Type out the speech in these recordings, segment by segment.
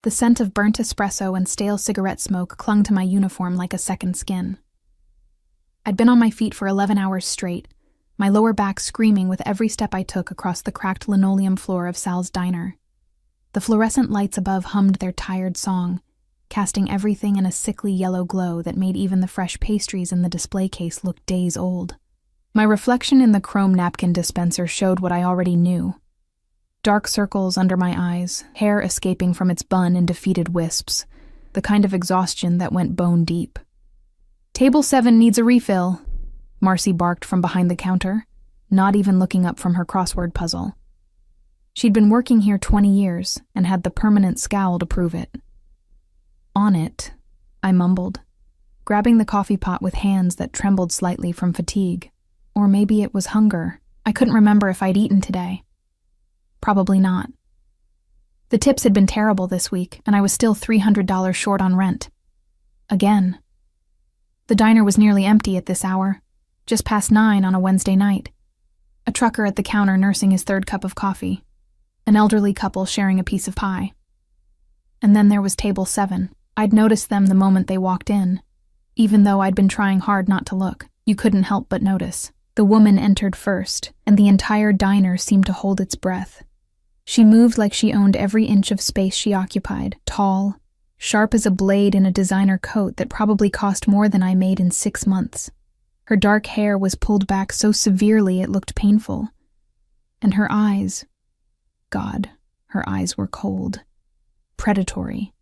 The scent of burnt espresso and stale cigarette smoke clung to my uniform like a second skin. I'd been on my feet for 11 hours straight, my lower back screaming with every step I took across the cracked linoleum floor of Sal's diner. The fluorescent lights above hummed their tired song, casting everything in a sickly yellow glow that made even the fresh pastries in the display case look days old. My reflection in the chrome napkin dispenser showed what I already knew. Dark circles under my eyes, hair escaping from its bun in defeated wisps, the kind of exhaustion that went bone deep. "Table 7 needs a refill," Marcy barked from behind the counter, not even looking up from her crossword puzzle. She'd been working here 20 years and had the permanent scowl to prove it. "On it," I mumbled, grabbing the coffee pot with hands that trembled slightly from fatigue. Or maybe it was hunger. I couldn't remember if I'd eaten today. Probably not. The tips had been terrible this week, and I was still $300 short on rent. Again. The diner was nearly empty at this hour, just past 9 on a Wednesday night. A trucker at the counter nursing his third cup of coffee. An elderly couple sharing a piece of pie. And then there was table 7. I'd noticed them the moment they walked in. Even though I'd been trying hard not to look, you couldn't help but notice. The woman entered first, and the entire diner seemed to hold its breath. She moved like she owned every inch of space she occupied, tall, sharp as a blade in a designer coat that probably cost more than I made in 6 months. Her dark hair was pulled back so severely it looked painful. And her eyes, God, her eyes were cold. Predatory.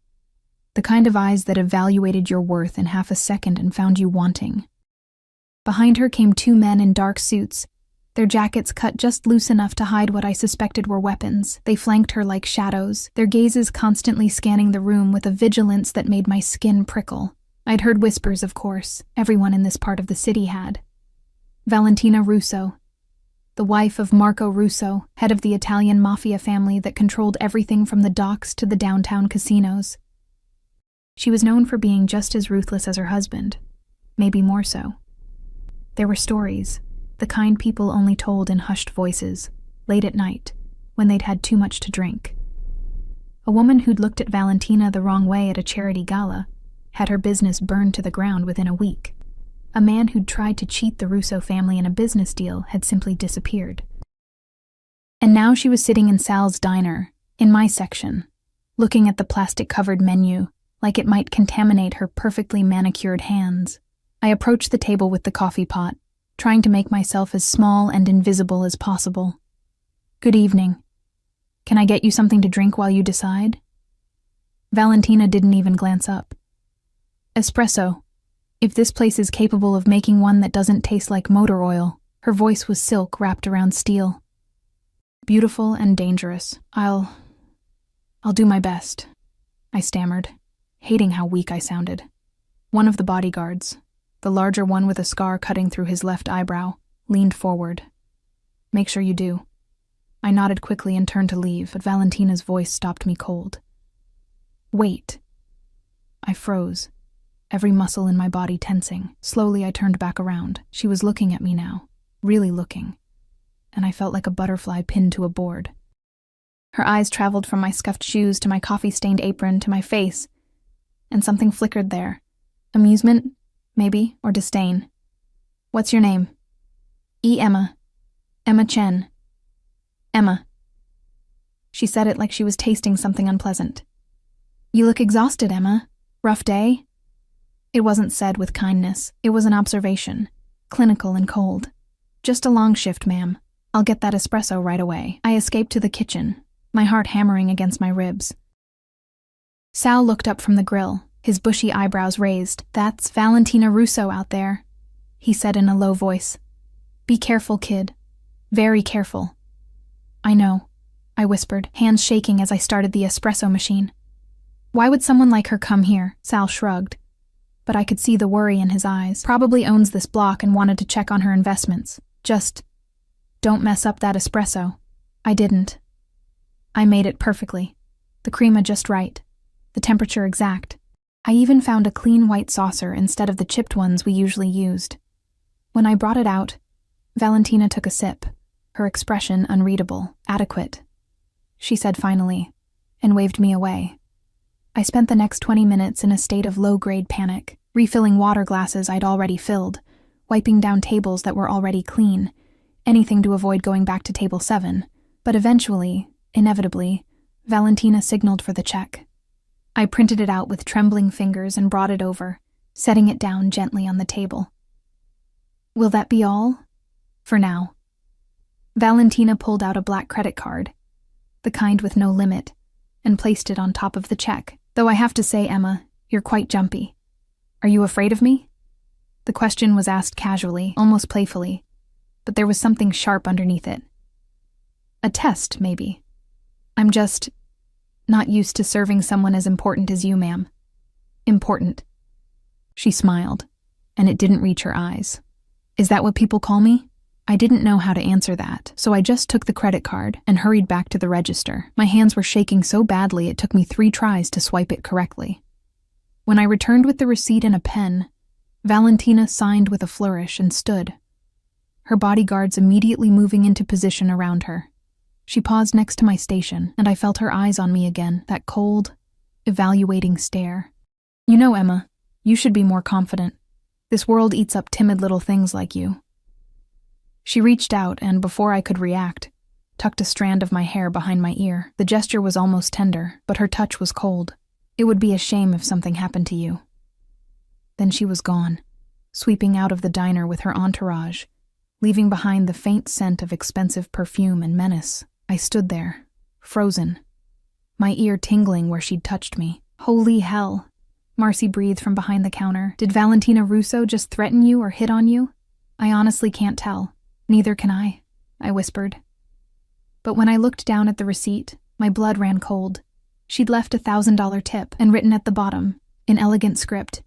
The kind of eyes that evaluated your worth in half a second and found you wanting. Behind her came 2 men in dark suits, their jackets cut just loose enough to hide what I suspected were weapons. They flanked her like shadows, their gazes constantly scanning the room with a vigilance that made my skin prickle. I'd heard whispers, of course. Everyone in this part of the city had. Valentina Russo, the wife of Marco Russo, head of the Italian Mafia family that controlled everything from the docks to the downtown casinos. She was known for being just as ruthless as her husband, maybe more so. There were stories, the kind people only told in hushed voices, late at night, when they'd had too much to drink. A woman who'd looked at Valentina the wrong way at a charity gala had her business burned to the ground within a week. A man who'd tried to cheat the Russo family in a business deal had simply disappeared. And now she was sitting in Sal's diner, in my section, looking at the plastic-covered menu, like it might contaminate her perfectly manicured hands. I approached the table with the coffee pot, trying to make myself as small and invisible as possible. "Good evening. Can I get you something to drink while you decide?" Valentina didn't even glance up. "Espresso, if this place is capable of making one that doesn't taste like motor oil." Her voice was silk wrapped around steel. "Beautiful and dangerous. I'll do my best," I stammered, hating how weak I sounded. One of the bodyguards, the larger one with a scar cutting through his left eyebrow, leaned forward. "Make sure you do." I nodded quickly and turned to leave, but Valentina's voice stopped me cold. "Wait." I froze, every muscle in my body tensing. Slowly I turned back around. She was looking at me now, really looking, and I felt like a butterfly pinned to a board. Her eyes traveled from my scuffed shoes to my coffee-stained apron to my face, and something flickered there. Amusement, maybe, or disdain. "What's your name?" Emma. Emma Chen." "Emma." She said it like she was tasting something unpleasant. "You look exhausted, Emma. Rough day?" It wasn't said with kindness. It was an observation, clinical and cold. "Just a long shift, ma'am. I'll get that espresso right away." I escaped to the kitchen, my heart hammering against my ribs. Sal looked up from the grill, his bushy eyebrows raised. "That's Valentina Russo out there," he said in a low voice. "Be careful, kid. Very careful." "I know," I whispered, hands shaking as I started the espresso machine. "Why would someone like her come here?" Sal shrugged, but I could see the worry in his eyes. "Probably owns this block and wanted to check on her investments. Just don't mess up that espresso." I didn't. I made it perfectly. The crema just right. The temperature exact. I even found a clean white saucer instead of the chipped ones we usually used. When I brought it out, Valentina took a sip, her expression unreadable. "Adequate," she said finally, and waved me away. I spent the next 20 minutes in a state of low-grade panic, refilling water glasses I'd already filled, wiping down tables that were already clean, anything to avoid going back to table 7. But eventually, inevitably, Valentina signaled for the check. I printed it out with trembling fingers and brought it over, setting it down gently on the table. Will that be all? For now. Valentina pulled out a black credit card, the kind with no limit, and placed it on top of the check. Though I have to say, Emma, you're quite jumpy. Are you afraid of me? The question was asked casually, almost playfully, but there was something sharp underneath it. A test, maybe. I'm just not used to serving someone as important as you, ma'am. Important. She smiled, and it didn't reach her eyes. Is that what people call me? I didn't know how to answer that, so I just took the credit card and hurried back to the register. My hands were shaking so badly it took me 3 tries to swipe it correctly. When I returned with the receipt and a pen, Valentina signed with a flourish and stood, her bodyguards immediately moving into position around her. She paused next to my station, and I felt her eyes on me again, that cold, evaluating stare. You know, Emma, you should be more confident. This world eats up timid little things like you. She reached out and, before I could react, tucked a strand of my hair behind my ear. The gesture was almost tender, but her touch was cold. It would be a shame if something happened to you. Then she was gone, sweeping out of the diner with her entourage, leaving behind the faint scent of expensive perfume and menace. I stood there, frozen, my ear tingling where she'd touched me. Holy hell, Marcy breathed from behind the counter. Did Valentina Russo just threaten you or hit on you? I honestly can't tell. Neither can I whispered. But when I looked down at the receipt, my blood ran cold. She'd left a $1,000 tip and written at the bottom, in elegant script,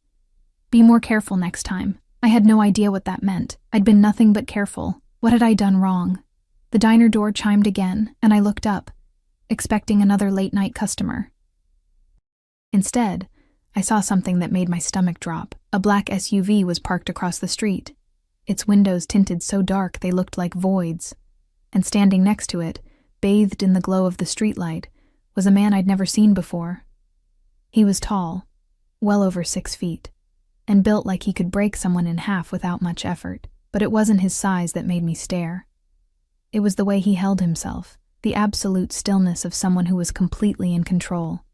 "Be more careful next time." I had no idea what that meant. I'd been nothing but careful. What had I done wrong? The diner door chimed again, and I looked up, expecting another late-night customer. Instead, I saw something that made my stomach drop. A black SUV was parked across the street, its windows tinted so dark they looked like voids, and standing next to it, bathed in the glow of the streetlight, was a man I'd never seen before. He was tall, well over 6 feet, and built like he could break someone in half without much effort. But it wasn't his size that made me stare. It was the way he held himself, the absolute stillness of someone who was completely in control.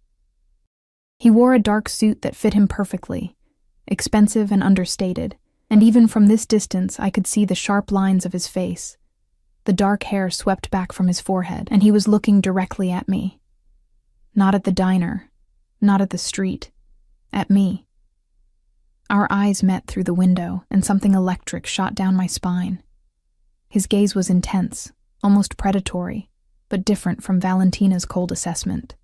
He wore a dark suit that fit him perfectly, expensive and understated, and even from this distance I could see the sharp lines of his face. The dark hair swept back from his forehead, and he was looking directly at me. Not at the diner, not at the street, at me. Our eyes met through the window, and something electric shot down my spine. His gaze was intense, almost predatory, but different from Valentina's cold assessment.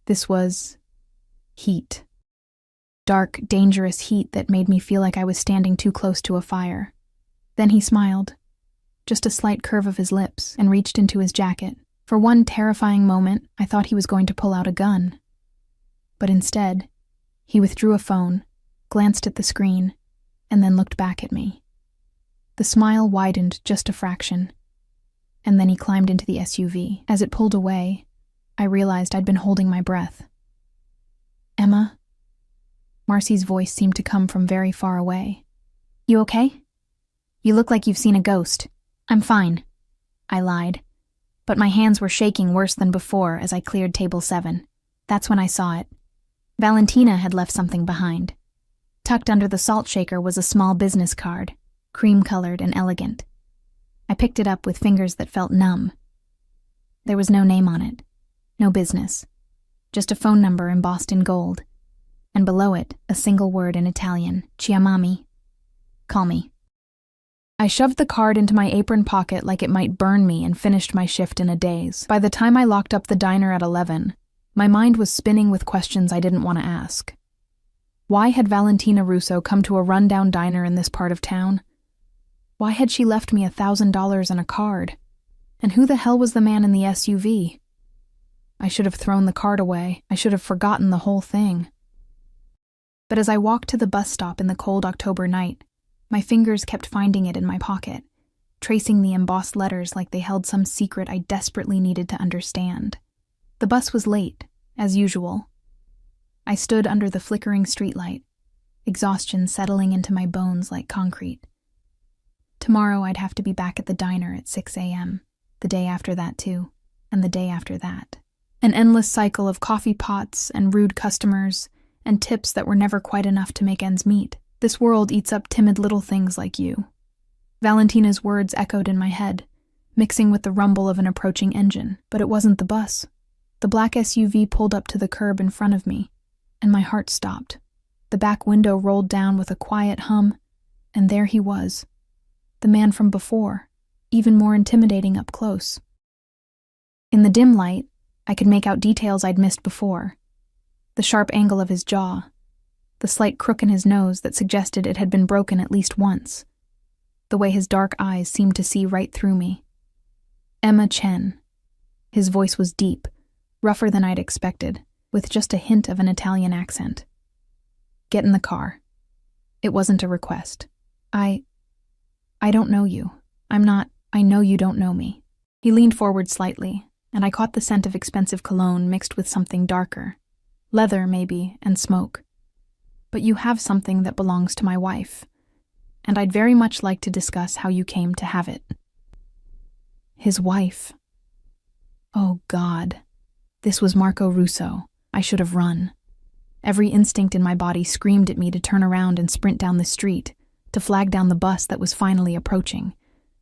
This was heat. Dark, dangerous heat that made me feel like I was standing too close to a fire. Then he smiled, just a slight curve of his lips, and reached into his jacket. For one terrifying moment, I thought he was going to pull out a gun. But instead, he withdrew a phone, glanced at the screen, and then looked back at me. The smile widened just a fraction, and then he climbed into the SUV. As it pulled away, I realized I'd been holding my breath. Emma? Marcy's voice seemed to come from very far away. You okay? You look like you've seen a ghost. I'm fine, I lied, but my hands were shaking worse than before as I cleared table 7. That's when I saw it. Valentina had left something behind. Tucked under the salt shaker was a small business card, cream-colored and elegant. I picked it up with fingers that felt numb. There was no name on it, no business, just a phone number embossed in gold, and below it, a single word in Italian, Chiamami. Call me. I shoved the card into my apron pocket like it might burn me and finished my shift in a daze. By the time I locked up the diner at 11, my mind was spinning with questions I didn't want to ask. Why had Valentina Russo come to a rundown diner in this part of town? Why had she left me $1,000 and a card? And who the hell was the man in the SUV? I should have thrown the card away. I should have forgotten the whole thing. But as I walked to the bus stop in the cold October night, my fingers kept finding it in my pocket, tracing the embossed letters like they held some secret I desperately needed to understand. The bus was late, as usual. I stood under the flickering streetlight, exhaustion settling into my bones like concrete. Tomorrow I'd have to be back at the diner at 6 a.m., the day after that too, and the day after that. An endless cycle of coffee pots and rude customers and tips that were never quite enough to make ends meet. This world eats up timid little things like you. Valentina's words echoed in my head, mixing with the rumble of an approaching engine, but it wasn't the bus. The black SUV pulled up to the curb in front of me, and my heart stopped. The back window rolled down with a quiet hum, and there he was, the man from before, even more intimidating up close. In the dim light, I could make out details I'd missed before. The sharp angle of his jaw, the slight crook in his nose that suggested it had been broken at least once, the way his dark eyes seemed to see right through me. Emma Chen. His voice was deep, rougher than I'd expected, with just a hint of an Italian accent. Get in the car. It wasn't a request. I don't know you. I know you don't know me. He leaned forward slightly, and I caught the scent of expensive cologne mixed with something darker. Leather, maybe, and smoke. But you have something that belongs to my wife, and I'd very much like to discuss how you came to have it. His wife. Oh, God. This was Marco Russo. I should have run. Every instinct in my body screamed at me to turn around and sprint down the street, to flag down the bus that was finally approaching,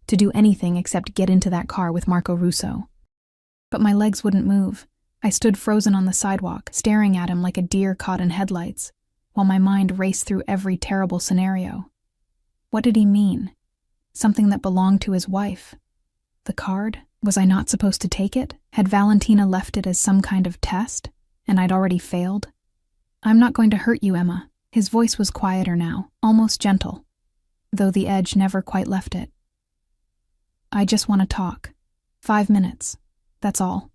to do anything except get into that car with Marco Russo. But my legs wouldn't move. I stood frozen on the sidewalk, staring at him like a deer caught in headlights, while my mind raced through every terrible scenario. What did he mean? Something that belonged to his wife. The card? Was I not supposed to take it? Had Valentina left it as some kind of test, and I'd already failed? I'm not going to hurt you, Emma. His voice was quieter now, almost gentle, though the edge never quite left it. I just want to talk. 5 minutes. That's all.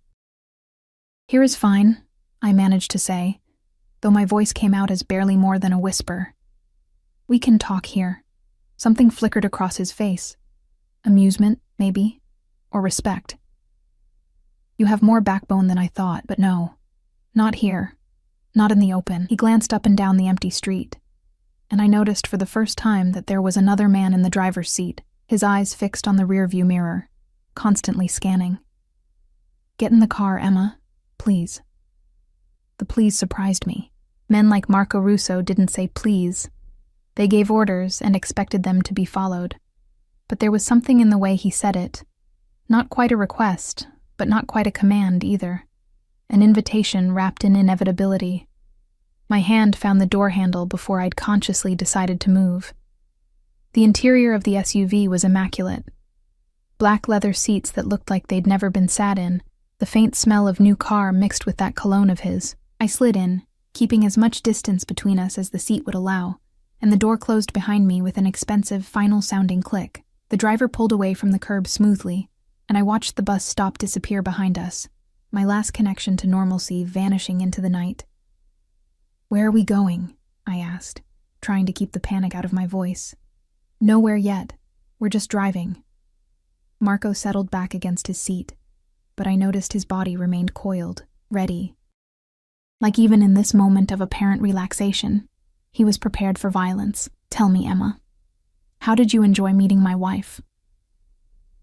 Here is fine, I managed to say, though my voice came out as barely more than a whisper. We can talk here. Something flickered across his face. Amusement, maybe, or respect. You have more backbone than I thought, but no. Not here. Not in the open. He glanced up and down the empty street, and I noticed for the first time that there was another man in the driver's seat, his eyes fixed on the rearview mirror, constantly scanning. Get in the car, Emma. Please. The please surprised me. Men like Marco Russo didn't say please. They gave orders and expected them to be followed. But there was something in the way he said it. Not quite a request, but not quite a command either. An invitation wrapped in inevitability. My hand found the door handle before I'd consciously decided to move. The interior of the SUV was immaculate. Black leather seats that looked like they'd never been sat in, the faint smell of new car mixed with that cologne of his. I slid in, keeping as much distance between us as the seat would allow, and the door closed behind me with an expensive, final-sounding click. The driver pulled away from the curb smoothly, and I watched the bus stop disappear behind us, my last connection to normalcy vanishing into the night. Where are we going? I asked, trying to keep the panic out of my voice. Nowhere yet. We're just driving. Marco settled back against his seat, but I noticed his body remained coiled, ready. Like even in this moment of apparent relaxation, he was prepared for violence. Tell me, Emma, how did you enjoy meeting my wife?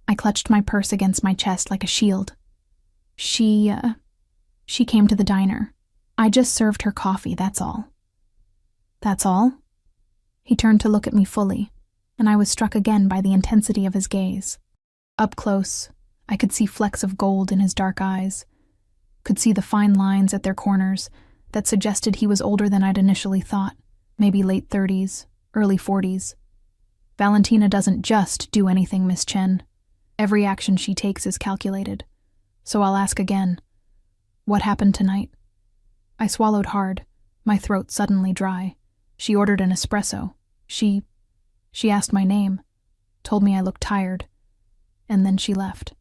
I clutched my purse against my chest like a shield. She came to the diner. I just served her coffee, that's all. That's all? He turned to look at me fully, and I was struck again by the intensity of his gaze. Up close, I could see flecks of gold in his dark eyes, could see the fine lines at their corners that suggested he was older than I'd initially thought, maybe late 30s, early 40s. Valentina doesn't just do anything, Miss Chen. Every action she takes is calculated. So I'll ask again, what happened tonight? I swallowed hard, my throat suddenly dry. She ordered an espresso. She asked my name, told me I looked tired, and then she left.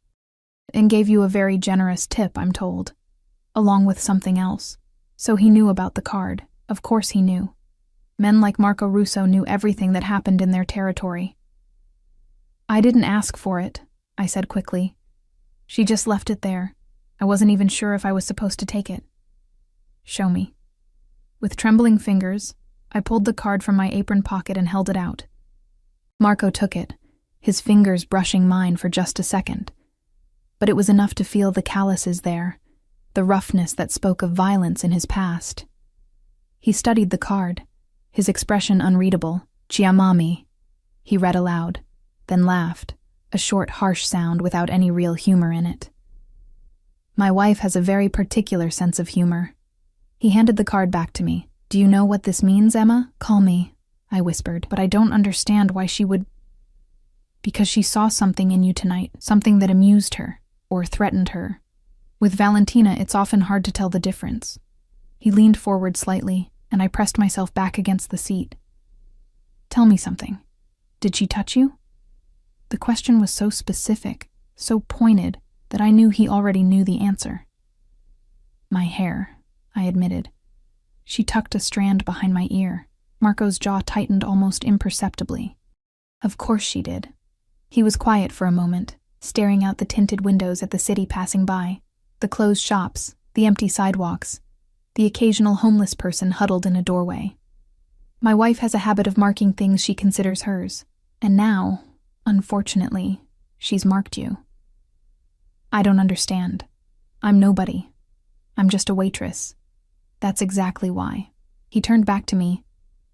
And gave you a very generous tip, I'm told, along with something else. So he knew about the card. Of course he knew. Men like Marco Russo knew everything that happened in their territory. I didn't ask for it, I said quickly. She just left it there. I wasn't even sure if I was supposed to take it. Show me. With trembling fingers, I pulled the card from my apron pocket and held it out. Marco took it, his fingers brushing mine for just a second. But it was enough to feel the calluses there, the roughness that spoke of violence in his past. He studied the card, his expression unreadable. "Chiamami," he read aloud, then laughed, a short, harsh sound without any real humor in it. "My wife has a very particular sense of humor." He handed the card back to me. "Do you know what this means, Emma?" "Call me," I whispered, "but I don't understand why she would—" "Because she saw something in you tonight, something that amused her, or threatened her. With Valentina, it's often hard to tell the difference." He leaned forward slightly, and I pressed myself back against the seat. "Tell me something. Did she touch you?" The question was so specific, so pointed, that I knew he already knew the answer. "My hair," I admitted. She tucked a strand behind my ear. Marco's jaw tightened almost imperceptibly. "Of course she did." He was quiet for a moment, staring out the tinted windows at the city passing by, the closed shops, the empty sidewalks, the occasional homeless person huddled in a doorway. "My wife has a habit of marking things she considers hers, and now, unfortunately, she's marked you." "I don't understand. I'm nobody. I'm just a waitress." "That's exactly why." He turned back to me,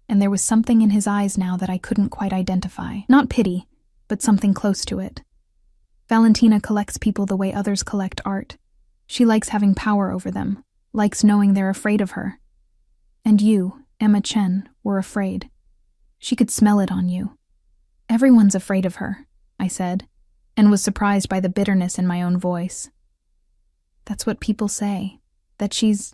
and there was something in his eyes now that I couldn't quite identify. Not pity, but something close to it. "Valentina collects people the way others collect art. She likes having power over them, likes knowing they're afraid of her. And you, Emma Chen, were afraid. She could smell it on you." "Everyone's afraid of her," I said, and was surprised by the bitterness in my own voice. "That's what people say, that she's—"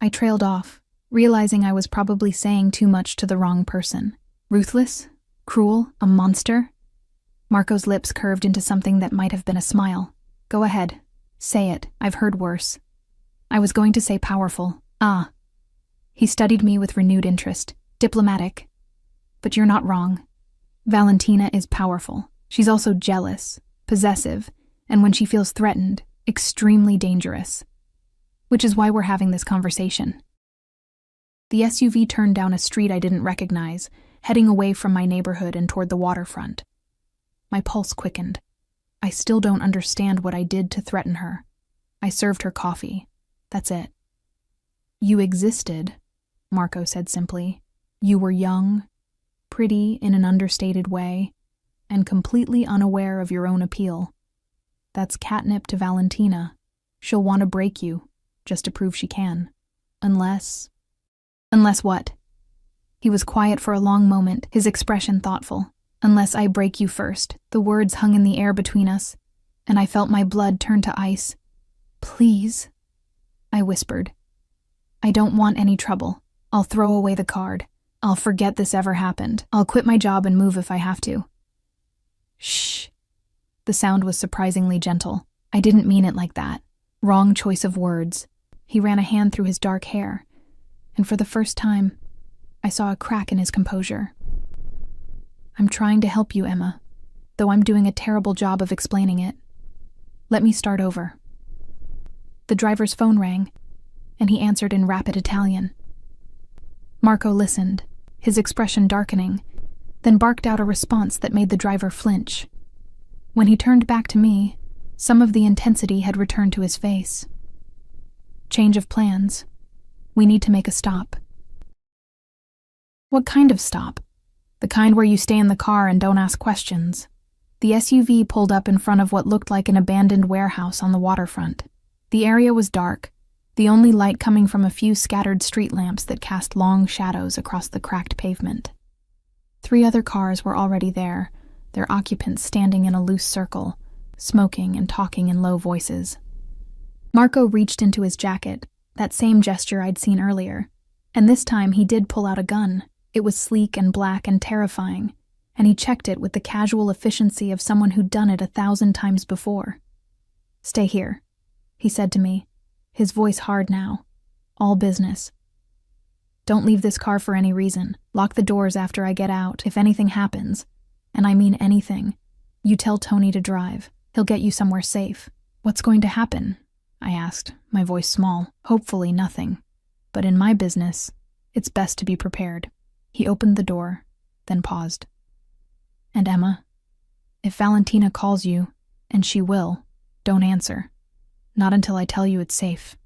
I trailed off, realizing I was probably saying too much to the wrong person. "Ruthless? Cruel? A monster?" Marco's lips curved into something that might have been a smile. "Go ahead. Say it. I've heard worse." "I was going to say powerful." "Ah." He studied me with renewed interest. "Diplomatic. But you're not wrong. Valentina is powerful. She's also jealous, possessive, and when she feels threatened, extremely dangerous. Which is why we're having this conversation." The SUV turned down a street I didn't recognize, heading away from my neighborhood and toward the waterfront. My pulse quickened. I still don't understand what I did to threaten her. I served her coffee. That's it. "You existed," Marco said simply. "You were young, pretty in an understated way, and completely unaware of your own appeal. That's catnip to Valentina. She'll want to break you, just to prove she can. Unless..." "Unless what?" He was quiet for a long moment, his expression thoughtful. "Unless I break you first." The words hung in the air between us, and I felt my blood turn to ice. "Please," I whispered. "I don't want any trouble. I'll throw away the card. I'll forget this ever happened. I'll quit my job and move if I have to." "Shh." The sound was surprisingly gentle. I didn't mean it like that. Wrong choice of words. He ran a hand through his dark hair, and for the first time, I saw a crack in his composure. "I'm trying to help you, Emma, though I'm doing a terrible job of explaining it. Let me start over." The driver's phone rang, and he answered in rapid Italian. Marco listened, his expression darkening, then barked out a response that made the driver flinch. When he turned back to me, some of the intensity had returned to his face. "Change of plans. We need to make a stop." "What kind of stop?" "The kind where you stay in the car and don't ask questions." The SUV pulled up in front of what looked like an abandoned warehouse on the waterfront. The area was dark, the only light coming from a few scattered street lamps that cast long shadows across the cracked pavement. 3 other cars were already there, their occupants standing in a loose circle, smoking and talking in low voices. Marco reached into his jacket, that same gesture I'd seen earlier, and this time he did pull out a gun. It was sleek and black and terrifying, and he checked it with the casual efficiency of someone who'd done it 1,000 times before. "Stay here," he said to me, his voice hard now. "All business. Don't leave this car for any reason. Lock the doors after I get out. If anything happens, and I mean anything, you tell Tony to drive. He'll get you somewhere safe." "What's going to happen?" I asked, my voice small. "Hopefully nothing. But in my business, It's best to be prepared. He opened the door, then paused. And Emma, if Valentina calls you, and she will, don't answer. Not until I tell you it's safe.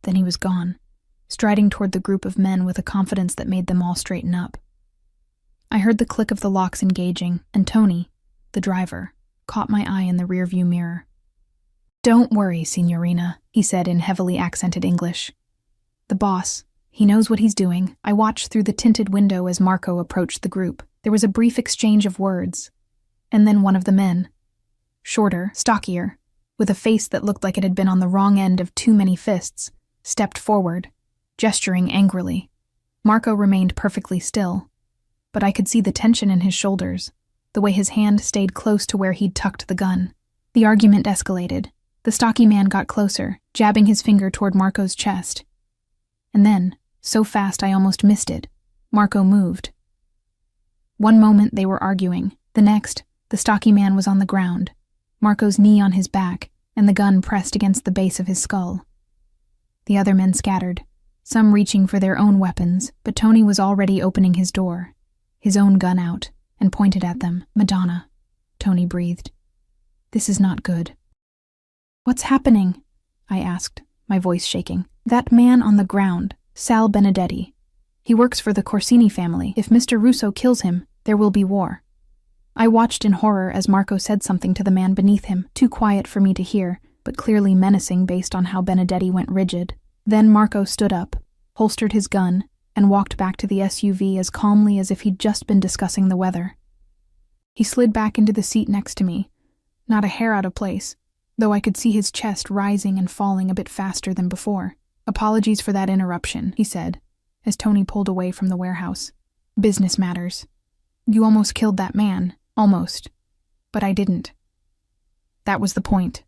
Then he was gone, striding toward the group of men with a confidence that made them all straighten up. I heard the click of the locks engaging, and Tony, the driver, caught my eye in the rearview mirror. Don't worry, Signorina, he said in heavily accented English. The boss, he knows what he's doing. I watched through the tinted window as Marco approached the group. There was a brief exchange of words, and then one of the men, shorter, stockier, with a face that looked like it had been on the wrong end of too many fists, stepped forward, gesturing angrily. Marco remained perfectly still, but I could see the tension in his shoulders, the way his hand stayed close to where he'd tucked the gun. The argument escalated. The stocky man got closer, jabbing his finger toward Marco's chest. And then, so fast I almost missed it, Marco moved. One moment they were arguing. The next, the stocky man was on the ground, Marco's knee on his back, and the gun pressed against the base of his skull. The other men scattered, some reaching for their own weapons, but Tony was already opening his door, his own gun out, and pointed at them. Madonna, Tony breathed. This is not good. What's happening? I asked, my voice shaking. That man on the ground, Sal Benedetti. He works for the Corsini family. If Mr. Russo kills him, there will be war. I watched in horror as Marco said something to the man beneath him, too quiet for me to hear, but clearly menacing based on how Benedetti went rigid. Then Marco stood up, holstered his gun, and walked back to the SUV as calmly as if he'd just been discussing the weather. He slid back into the seat next to me, not a hair out of place, though I could see his chest rising and falling a bit faster than before. Apologies for that interruption, he said, as Tony pulled away from the warehouse. Business matters. You almost killed that man. Almost. But I didn't. That was the point.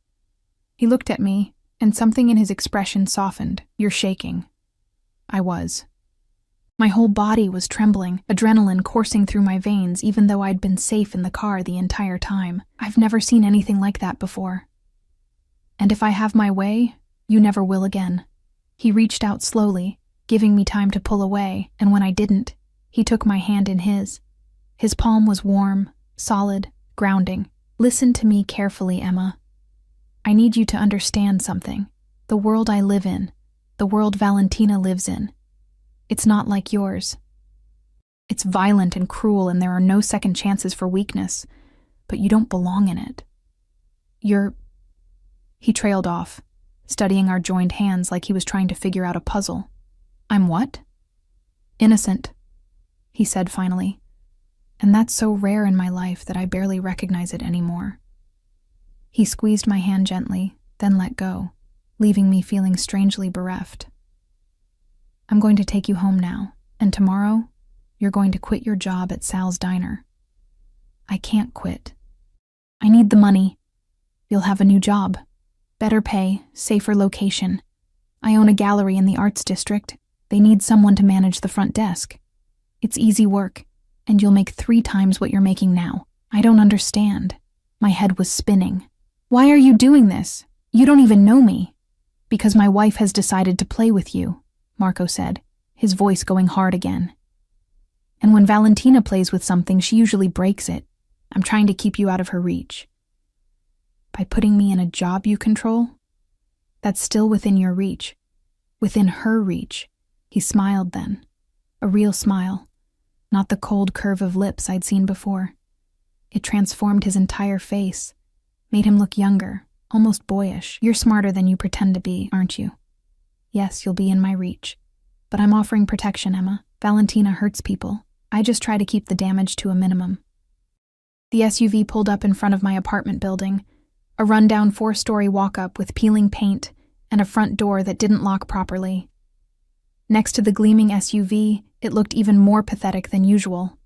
He looked at me, and something in his expression softened. You're shaking. I was. My whole body was trembling, adrenaline coursing through my veins even though I'd been safe in the car the entire time. I've never seen anything like that before. And if I have my way, you never will again. He reached out slowly, giving me time to pull away, and when I didn't, he took my hand in his. His palm was warm, solid, grounding. Listen to me carefully, Emma. I need you to understand something. The world I live in, the world Valentina lives in, it's not like yours. It's violent and cruel, and there are no second chances for weakness, but you don't belong in it. He trailed off, studying our joined hands like he was trying to figure out a puzzle. I'm what? Innocent, he said finally. And that's so rare in my life that I barely recognize it anymore. He squeezed my hand gently, then let go, leaving me feeling strangely bereft. I'm going to take you home now, and tomorrow, you're going to quit your job at Sal's diner. I can't quit. I need the money. You'll have a new job. Better pay, safer location. I own a gallery in the arts district. They need someone to manage the front desk. It's easy work, and you'll make 3 times what you're making now. I don't understand. My head was spinning. Why are you doing this? You don't even know me. Because my wife has decided to play with you, Marco said, his voice going hard again. And when Valentina plays with something, she usually breaks it. I'm trying to keep you out of her reach. By putting me in a job you control? That's still within your reach. Within her reach. He smiled then. A real smile. Not the cold curve of lips I'd seen before. It transformed his entire face, made him look younger, almost boyish. You're smarter than you pretend to be, aren't you? Yes, you'll be in my reach. But I'm offering protection, Emma. Valentina hurts people. I just try to keep the damage to a minimum. The SUV pulled up in front of my apartment building, a rundown 4-story walk-up with peeling paint and a front door that didn't lock properly. Next to the gleaming SUV, it looked even more pathetic than usual.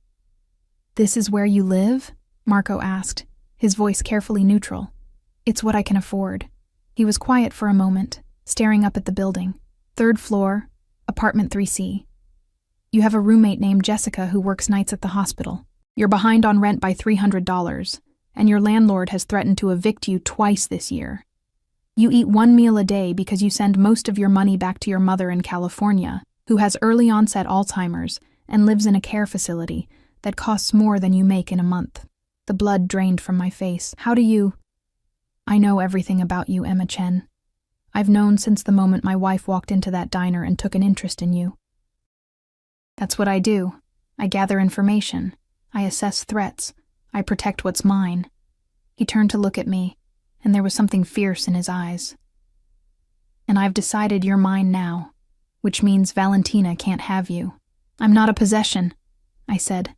This is where you live? Marco asked, his voice carefully neutral. It's what I can afford. He was quiet for a moment, staring up at the building. 3rd floor, apartment 3C. You have a roommate named Jessica who works nights at the hospital. You're behind on rent by $300, and your landlord has threatened to evict you twice this year. You eat 1 meal a day because you send most of your money back to your mother in California, who has early onset Alzheimer's and lives in a care facility that costs more than you make in a month. The blood drained from my face. How do you... I know everything about you, Emma Chen. I've known since the moment my wife walked into that diner and took an interest in you. That's what I do. I gather information. I assess threats. I protect what's mine. He turned to look at me, and there was something fierce in his eyes. And I've decided you're mine now, which means Valentina can't have you. I'm not a possession, I said,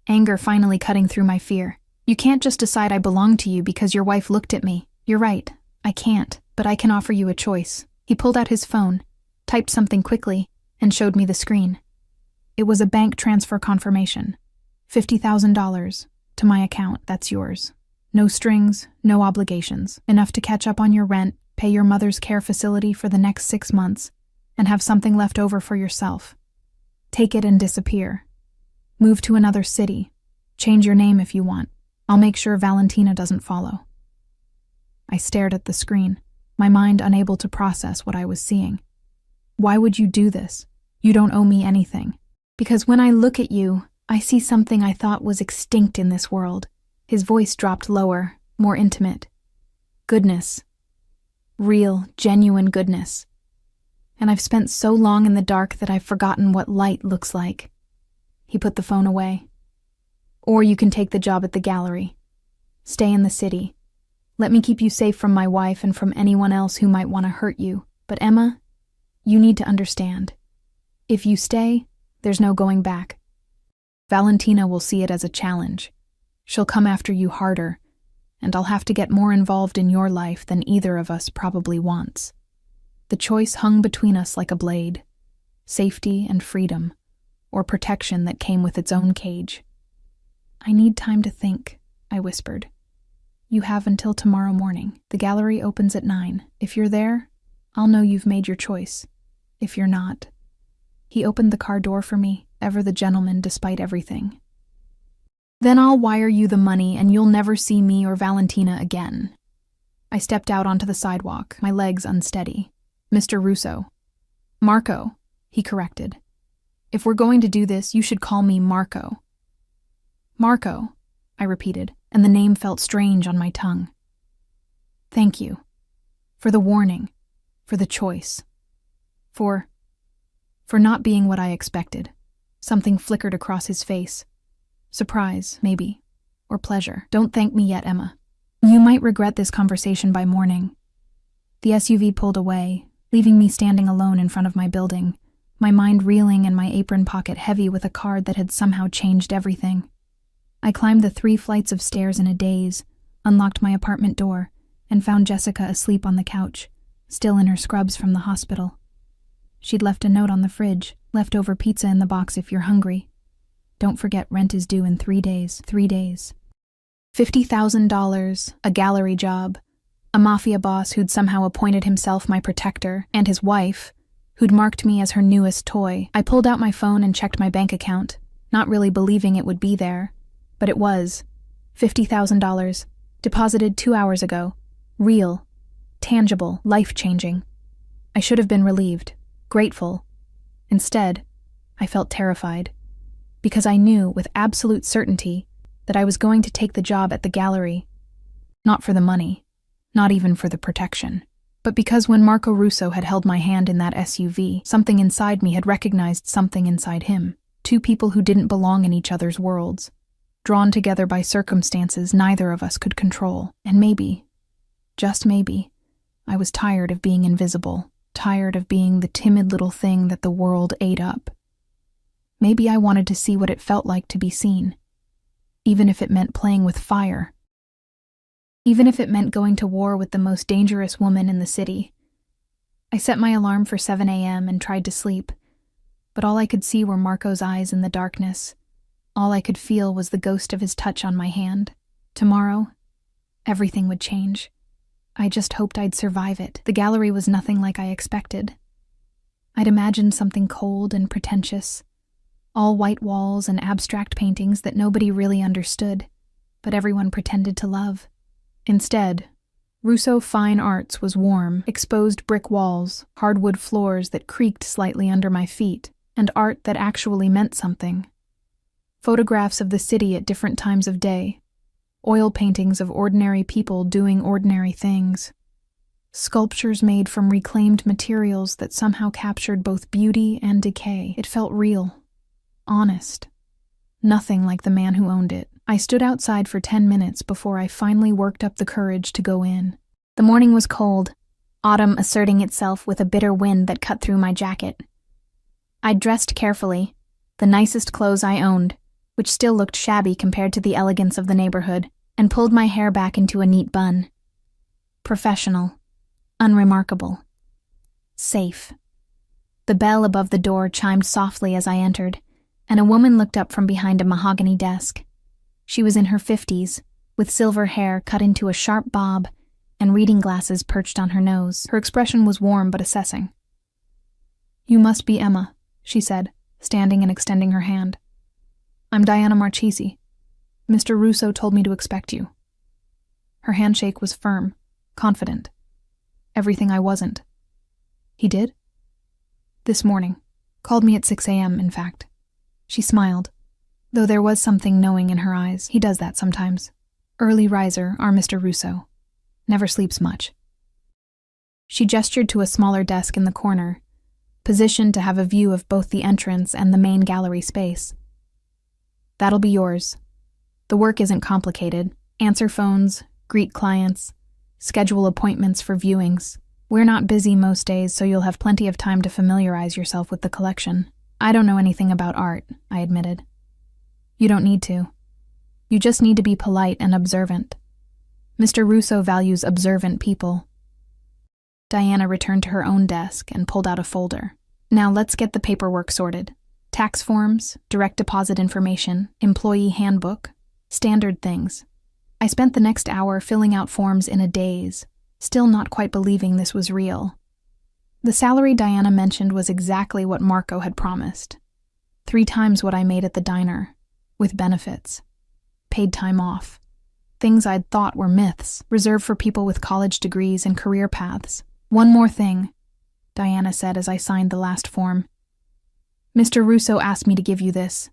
anger finally cutting through my fear. You can't just decide I belong to you because your wife looked at me. You're right, I can't, but I can offer you a choice. He pulled out his phone, typed something quickly, and showed me the screen. It was a bank transfer confirmation. $50,000 to my account, that's yours. No strings, no obligations. Enough to catch up on your rent, pay your mother's care facility for the next 6 months, and have something left over for yourself. Take it and disappear. Move to another city. Change your name if you want. I'll make sure Valentina doesn't follow. I stared at the screen, my mind unable to process what I was seeing. Why would you do this? You don't owe me anything. Because when I look at you, I see something I thought was extinct in this world. His voice dropped lower, more intimate. Goodness. Real, genuine goodness. And I've spent so long in the dark that I've forgotten what light looks like. He put the phone away. Or you can take the job at the gallery. Stay in the city. Let me keep you safe from my wife and from anyone else who might want to hurt you. But Emma, you need to understand. If you stay, there's no going back. Valentina will see it as a challenge. She'll come after you harder, and I'll have to get more involved in your life than either of us probably wants. The choice hung between us like a blade. Safety and freedom, or protection that came with its own cage. I need time to think, I whispered. You have until tomorrow morning. The gallery opens at 9. If you're there, I'll know you've made your choice. If you're not... He opened the car door for me, ever the gentleman despite everything. Then I'll wire you the money and you'll never see me or Valentina again. I stepped out onto the sidewalk, my legs unsteady. Mr. Russo. Marco, he corrected. If we're going to do this, you should call me Marco. Marco, I repeated, and the name felt strange on my tongue. Thank you. For the warning. For the choice. For not being what I expected. Something flickered across his face. Surprise, maybe. Or pleasure. Don't thank me yet, Emma. You might regret this conversation by morning. The SUV pulled away, leaving me standing alone in front of my building, my mind reeling and my apron pocket heavy with a card that had somehow changed everything. I climbed the 3 flights of stairs in a daze, unlocked my apartment door, and found Jessica asleep on the couch, still in her scrubs from the hospital. She'd left a note on the fridge, leftover pizza in the box if you're hungry. Don't forget rent is due in 3 days. 3 days. $50,000, a gallery job, a mafia boss who'd somehow appointed himself my protector, and his wife, who'd marked me as her newest toy. I pulled out my phone and checked my bank account, not really believing it would be there. But it was. $50,000, deposited 2 hours ago. Real, tangible, life-changing. I should have been relieved, grateful. Instead, I felt terrified, because I knew with absolute certainty that I was going to take the job at the gallery. Not for the money, not even for the protection, but because when Marco Russo had held my hand in that SUV, something inside me had recognized something inside him. 2 people who didn't belong in each other's worlds, drawn together by circumstances neither of us could control. And maybe, just maybe, I was tired of being invisible, tired of being the timid little thing that the world ate up. Maybe I wanted to see what it felt like to be seen, even if it meant playing with fire. Even if it meant going to war with the most dangerous woman in the city. I set my alarm for 7 a.m. and tried to sleep, but all I could see were Marco's eyes in the darkness. All I could feel was the ghost of his touch on my hand. Tomorrow, everything would change. I just hoped I'd survive it. The gallery was nothing like I expected. I'd imagined something cold and pretentious, all white walls and abstract paintings that nobody really understood, but everyone pretended to love. Instead, Russo Fine Arts was warm, exposed brick walls, hardwood floors that creaked slightly under my feet, and art that actually meant something. Photographs of the city at different times of day, oil paintings of ordinary people doing ordinary things, sculptures made from reclaimed materials that somehow captured both beauty and decay. It felt real, honest. Nothing like the man who owned it. I stood outside for 10 minutes before I finally worked up the courage to go in. The morning was cold, autumn asserting itself with a bitter wind that cut through my jacket. I dressed carefully, the nicest clothes I owned, which still looked shabby compared to the elegance of the neighborhood, and pulled my hair back into a neat bun. Professional. Unremarkable. Safe. The bell above the door chimed softly as I entered, and a woman looked up from behind a mahogany desk. She was in her 50s, with silver hair cut into a sharp bob and reading glasses perched on her nose. Her expression was warm but assessing. "You must be Emma," she said, standing and extending her hand. "I'm Diana Marchesi. Mr. Russo told me to expect you." Her handshake was firm, confident. Everything I wasn't. "He did?" "This morning. Called me at 6 a.m., in fact." She smiled, though there was something knowing in her eyes. He does that sometimes. Early riser, our Mr. Russo. Never sleeps much. She gestured to a smaller desk in the corner, positioned to have a view of both the entrance and the main gallery space. "That'll be yours. The work isn't complicated. Answer phones, greet clients, schedule appointments for viewings. We're not busy most days, so you'll have plenty of time to familiarize yourself with the collection." "I don't know anything about art," I admitted. "You don't need to. You just need to be polite and observant. Mr. Russo values observant people." Diana returned to her own desk and pulled out a folder. "Now let's get the paperwork sorted. Tax forms, direct deposit information, employee handbook, standard things." I spent the next hour filling out forms in a daze, still not quite believing this was real. The salary Diana mentioned was exactly what Marco had promised. 3 times what I made at the diner, with benefits. Paid time off. Things I'd thought were myths, reserved for people with college degrees and career paths. "One more thing," Diana said as I signed the last form. "Mr. Russo asked me to give you this."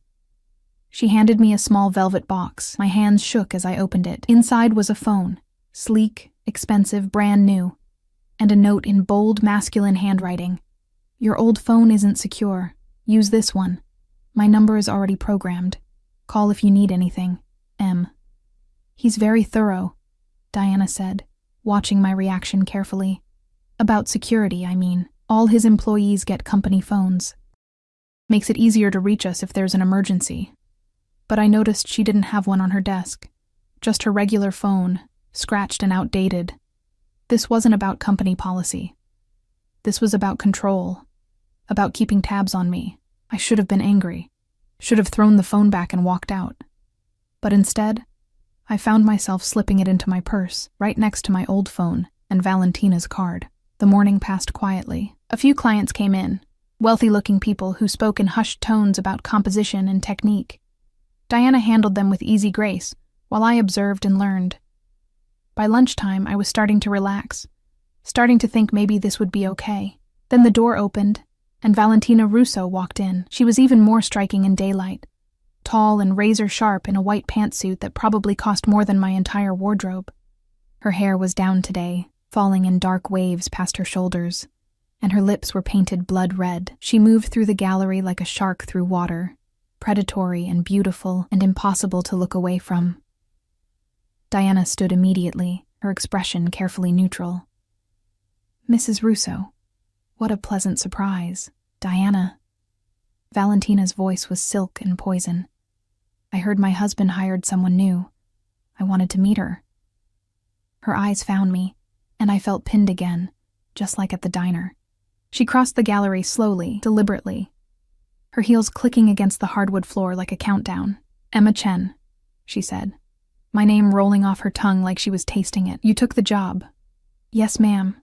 She handed me a small velvet box. My hands shook as I opened it. Inside was a phone, sleek, expensive, brand new, and a note in bold, masculine handwriting. "Your old phone isn't secure. Use this one. My number is already programmed. Call if you need anything. M." "He's very thorough," Diana said, watching my reaction carefully. "About security, I mean. All his employees get company phones. Makes it easier to reach us if there's an emergency." But I noticed she didn't have one on her desk. Just her regular phone, scratched and outdated. This wasn't about company policy. This was about control, about keeping tabs on me. I should have been angry, should have thrown the phone back and walked out. But instead, I found myself slipping it into my purse, right next to my old phone and Valentina's card. The morning passed quietly. A few clients came in, wealthy-looking people who spoke in hushed tones about composition and technique. Diana handled them with easy grace, while I observed and learned. By lunchtime, I was starting to relax, starting to think maybe this would be okay. Then the door opened, and Valentina Russo walked in. She was even more striking in daylight, tall and razor-sharp in a white pantsuit that probably cost more than my entire wardrobe. Her hair was down today, falling in dark waves past her shoulders, and her lips were painted blood red. She moved through the gallery like a shark through water, predatory and beautiful and impossible to look away from. Diana stood immediately, her expression carefully neutral. "Mrs. Russo, what a pleasant surprise. Diana." Valentina's voice was silk and poison. "I heard my husband hired someone new. I wanted to meet her." Her eyes found me, and I felt pinned again, just like at the diner. She crossed the gallery slowly, deliberately, her heels clicking against the hardwood floor like a countdown. "Emma Chen," she said, my name rolling off her tongue like she was tasting it. "You took the job." "Yes, ma'am."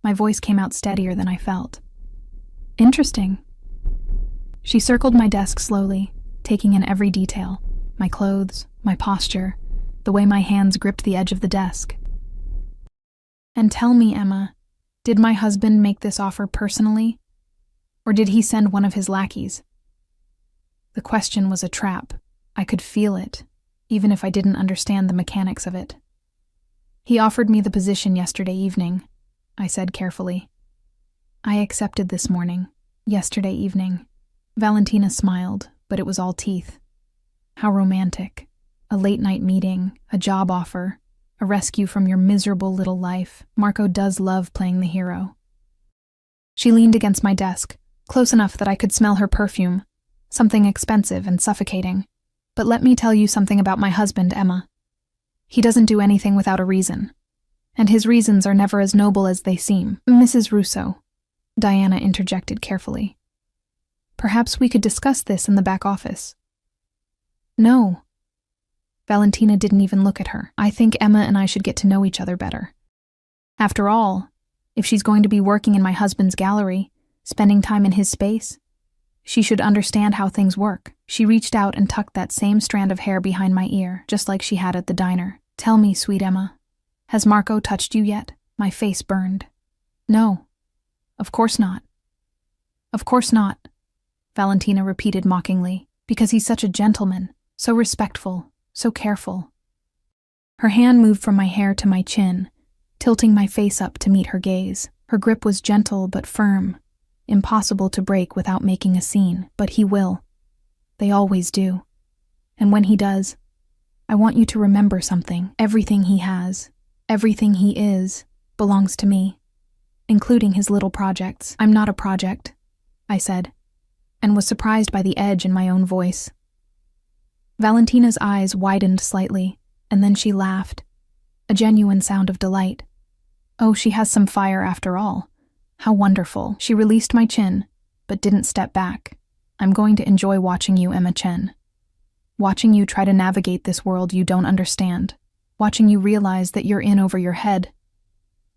My voice came out steadier than I felt. "Interesting." She circled my desk slowly, taking in every detail, my clothes, my posture, the way my hands gripped the edge of the desk. "And tell me, Emma, did my husband make this offer personally?" Or did he send one of his lackeys? The question was a trap. I could feel it, even if I didn't understand the mechanics of it. He offered me the position yesterday evening, I said carefully. I accepted this morning, yesterday evening. Valentina smiled, but it was all teeth. How romantic. A late-night meeting, a job offer, a rescue from your miserable little life. Marco does love playing the hero. She leaned against my desk, close enough that I could smell her perfume, something expensive and suffocating. But let me tell you something about my husband, Emma. He doesn't do anything without a reason, and his reasons are never as noble as they seem. Mrs. Russo, Diana interjected carefully. Perhaps we could discuss this in the back office. No. Valentina didn't even look at her. I think Emma and I should get to know each other better. After all, if she's going to be working in my husband's gallery, spending time in his space, she should understand how things work. She reached out and tucked that same strand of hair behind my ear, just like she had at the diner. Tell me, sweet Emma, has Marco touched you yet? My face burned. No. Of course not. Of course not, Valentina repeated mockingly, because he's such a gentleman, so respectful, so careful. Her hand moved from my hair to my chin, tilting my face up to meet her gaze. Her grip was gentle but firm, impossible to break without making a scene, but he will. They always do. And when he does, I want you to remember something. Everything he has, everything he is, belongs to me, including his little projects. I'm not a project, I said, and was surprised by the edge in my own voice. Valentina's eyes widened slightly, and then she laughed, a genuine sound of delight. Oh, she has some fire after all. How wonderful. She released my chin, but didn't step back. I'm going to enjoy watching you, Emma Chen. Watching you try to navigate this world you don't understand. Watching you realize that you're in over your head.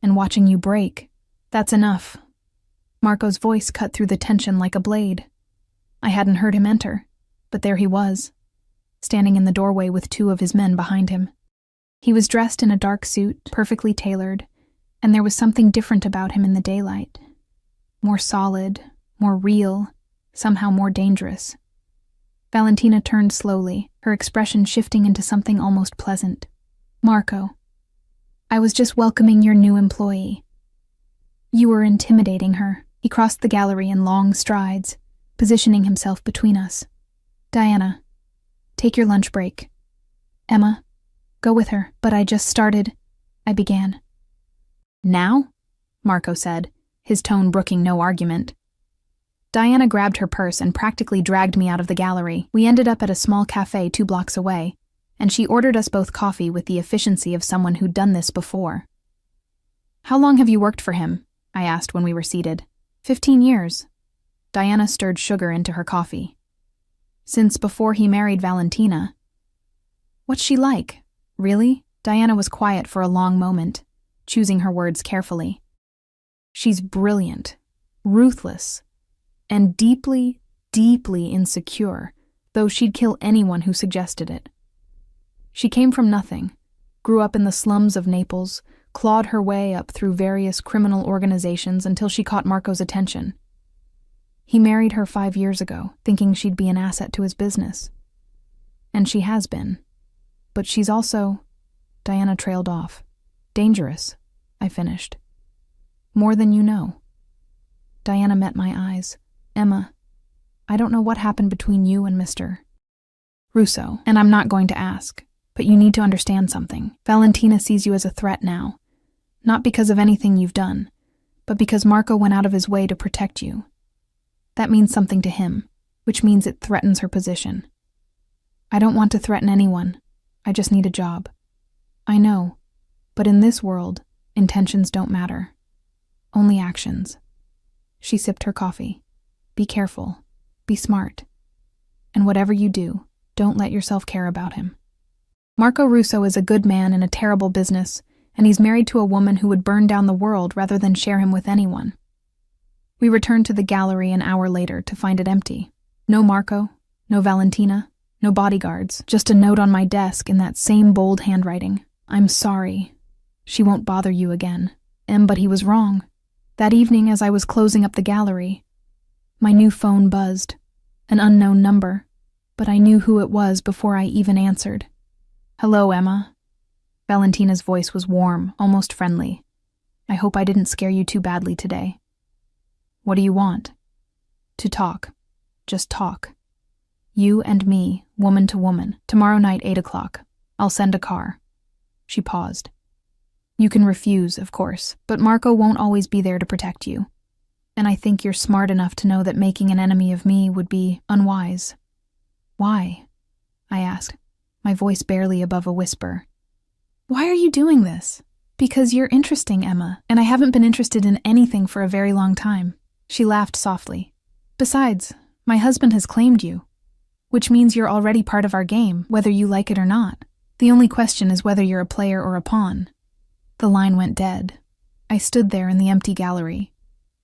And watching you break. That's enough. Marco's voice cut through the tension like a blade. I hadn't heard him enter, but there he was, standing in the doorway with two of his men behind him. He was dressed in a dark suit, perfectly tailored, and there was something different about him in the daylight. More solid, more real, somehow more dangerous. Valentina turned slowly, her expression shifting into something almost pleasant. Marco, I was just welcoming your new employee. You were intimidating her. He crossed the gallery in long strides, positioning himself between us. Diana, take your lunch break. Emma, go with her. But I just started, I began. Now? Marco said, his tone brooking no argument. Diana grabbed her purse and practically dragged me out of the gallery. We ended up at a small cafe 2 blocks away, and she ordered us both coffee with the efficiency of someone who'd done this before. How long have you worked for him? I asked when we were seated. 15 years. Diana stirred sugar into her coffee. Since before he married Valentina. What's she like? Really? Diana was quiet for a long moment, choosing her words carefully. She's brilliant, ruthless, and deeply, deeply insecure, though she'd kill anyone who suggested it. She came from nothing, grew up in the slums of Naples, clawed her way up through various criminal organizations until she caught Marco's attention. He married her 5 years ago, thinking she'd be an asset to his business. And she has been. But she's also... Diana trailed off. Dangerous, I finished. More than you know. Diana met my eyes. Emma, I don't know what happened between you and Mr. Russo, and I'm not going to ask, but you need to understand something. Valentina sees you as a threat now, not because of anything you've done, but because Marco went out of his way to protect you. That means something to him, which means it threatens her position. I don't want to threaten anyone. I just need a job. I know, but in this world, intentions don't matter. Only actions. She sipped her coffee. Be careful. Be smart. And whatever you do, don't let yourself care about him. Marco Russo is a good man in a terrible business, and he's married to a woman who would burn down the world rather than share him with anyone. We returned to the gallery an hour later to find it empty. No Marco, no Valentina, no bodyguards, just a note on my desk in that same bold handwriting. I'm sorry. She won't bother you again. But he was wrong. That evening as I was closing up the gallery, My new phone buzzed. An unknown number, but I knew who it was before I even answered. "Hello, Emma." Valentina's voice was warm, almost friendly. "I hope I didn't scare you too badly today." "What do you want?" "To talk. Just talk. You and me, woman to woman, tomorrow night 8 o'clock. I'll send a car." She paused. "You can refuse, of course, but Marco won't always be there to protect you. And I think you're smart enough to know that making an enemy of me would be unwise." "Why?" I asked, my voice barely above a whisper. "Why are you doing this?" "Because you're interesting, Emma, and I haven't been interested in anything for a very long time." She laughed softly. "Besides, my husband has claimed you, which means you're already part of our game, whether you like it or not. The only question is whether you're a player or a pawn." The line went dead. I stood there in the empty gallery,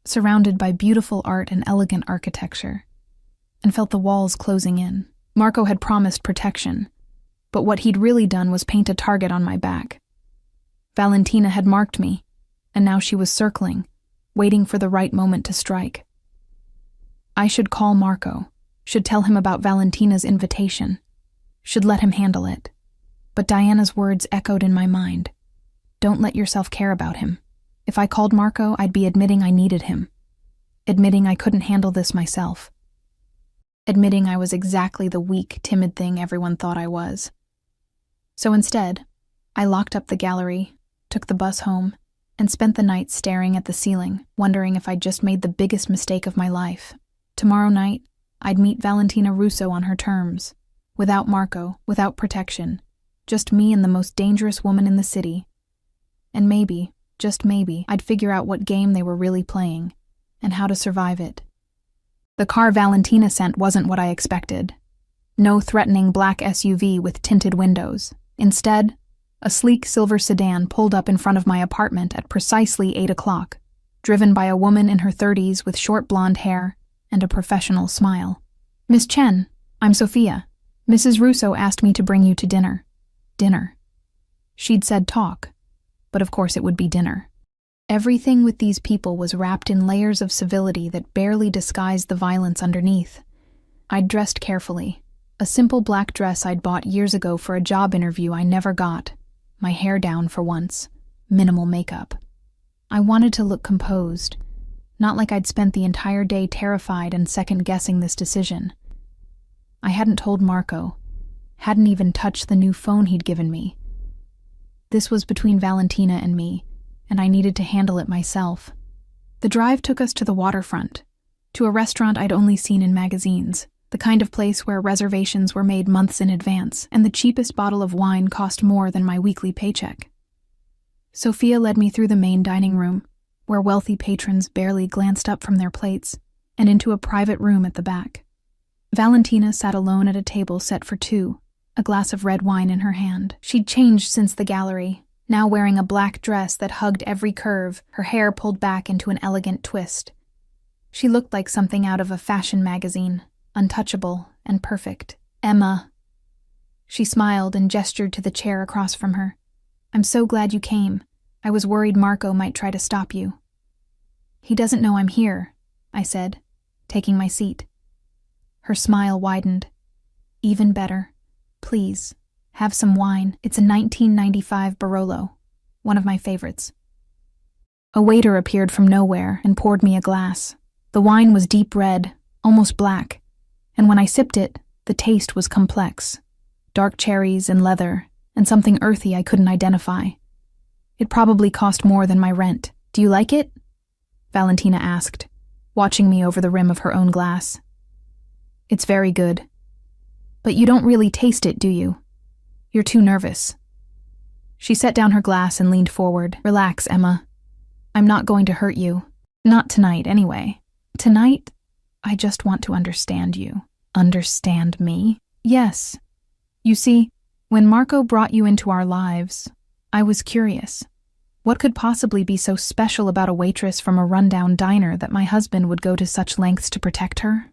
surrounded by beautiful art and elegant architecture, and felt the walls closing in. Marco had promised protection, but what he'd really done was paint a target on my back. Valentina had marked me, and now she was circling, waiting for the right moment to strike. I should call Marco, should tell him about Valentina's invitation, should let him handle it. But Diana's words echoed in my mind. "Don't let yourself care about him." If I called Marco, I'd be admitting I needed him, admitting I couldn't handle this myself, admitting I was exactly the weak, timid thing everyone thought I was. So instead, I locked up the gallery, took the bus home, and spent the night staring at the ceiling, wondering if I'd just made the biggest mistake of my life. Tomorrow night, I'd meet Valentina Russo on her terms, without Marco, without protection, just me and the most dangerous woman in the city. And maybe, just maybe, I'd figure out what game they were really playing, and how to survive it. The car Valentina sent wasn't what I expected. No threatening black SUV with tinted windows. Instead, a sleek silver sedan pulled up in front of my apartment at precisely 8 o'clock, driven by a woman in her 30s with short blonde hair and a professional smile. "Miss Chen, I'm Sophia. Mrs. Russo asked me to bring you to dinner." Dinner. She'd said talk, but of course it would be dinner. Everything with these people was wrapped in layers of civility that barely disguised the violence underneath. I'd dressed carefully. A simple black dress I'd bought years ago for a job interview I never got. My hair down for once. Minimal makeup. I wanted to look composed, not like I'd spent the entire day terrified and second-guessing this decision. I hadn't told Marco, hadn't even touched the new phone he'd given me. This was between Valentina and me, and I needed to handle it myself. The drive took us to the waterfront, to a restaurant I'd only seen in magazines, the kind of place where reservations were made months in advance, and the cheapest bottle of wine cost more than my weekly paycheck. Sophia led me through the main dining room, where wealthy patrons barely glanced up from their plates, and into a private room at the back. Valentina sat alone at a table set for two, a glass of red wine in her hand. She'd changed since the gallery, now wearing a black dress that hugged every curve, her hair pulled back into an elegant twist. She looked like something out of a fashion magazine, untouchable and perfect. "Emma." She smiled and gestured to the chair across from her. "I'm so glad you came. I was worried Marco might try to stop you." "He doesn't know I'm here," I said, taking my seat. Her smile widened. "Even better. Please, have some wine. It's a 1995 Barolo, one of my favorites." A waiter appeared from nowhere and poured me a glass. The wine was deep red, almost black, and when I sipped it, the taste was complex. Dark cherries and leather, and something earthy I couldn't identify. It probably cost more than my rent. "Do you like it?" Valentina asked, watching me over the rim of her own glass. "It's very good. But you don't really taste it, do you? You're too nervous." She set down her glass and leaned forward. "Relax, Emma. I'm not going to hurt you. Not tonight, anyway. Tonight, I just want to understand you." "Understand me?" "Yes. You see, when Marco brought you into our lives, I was curious. What could possibly be so special about a waitress from a rundown diner that my husband would go to such lengths to protect her?"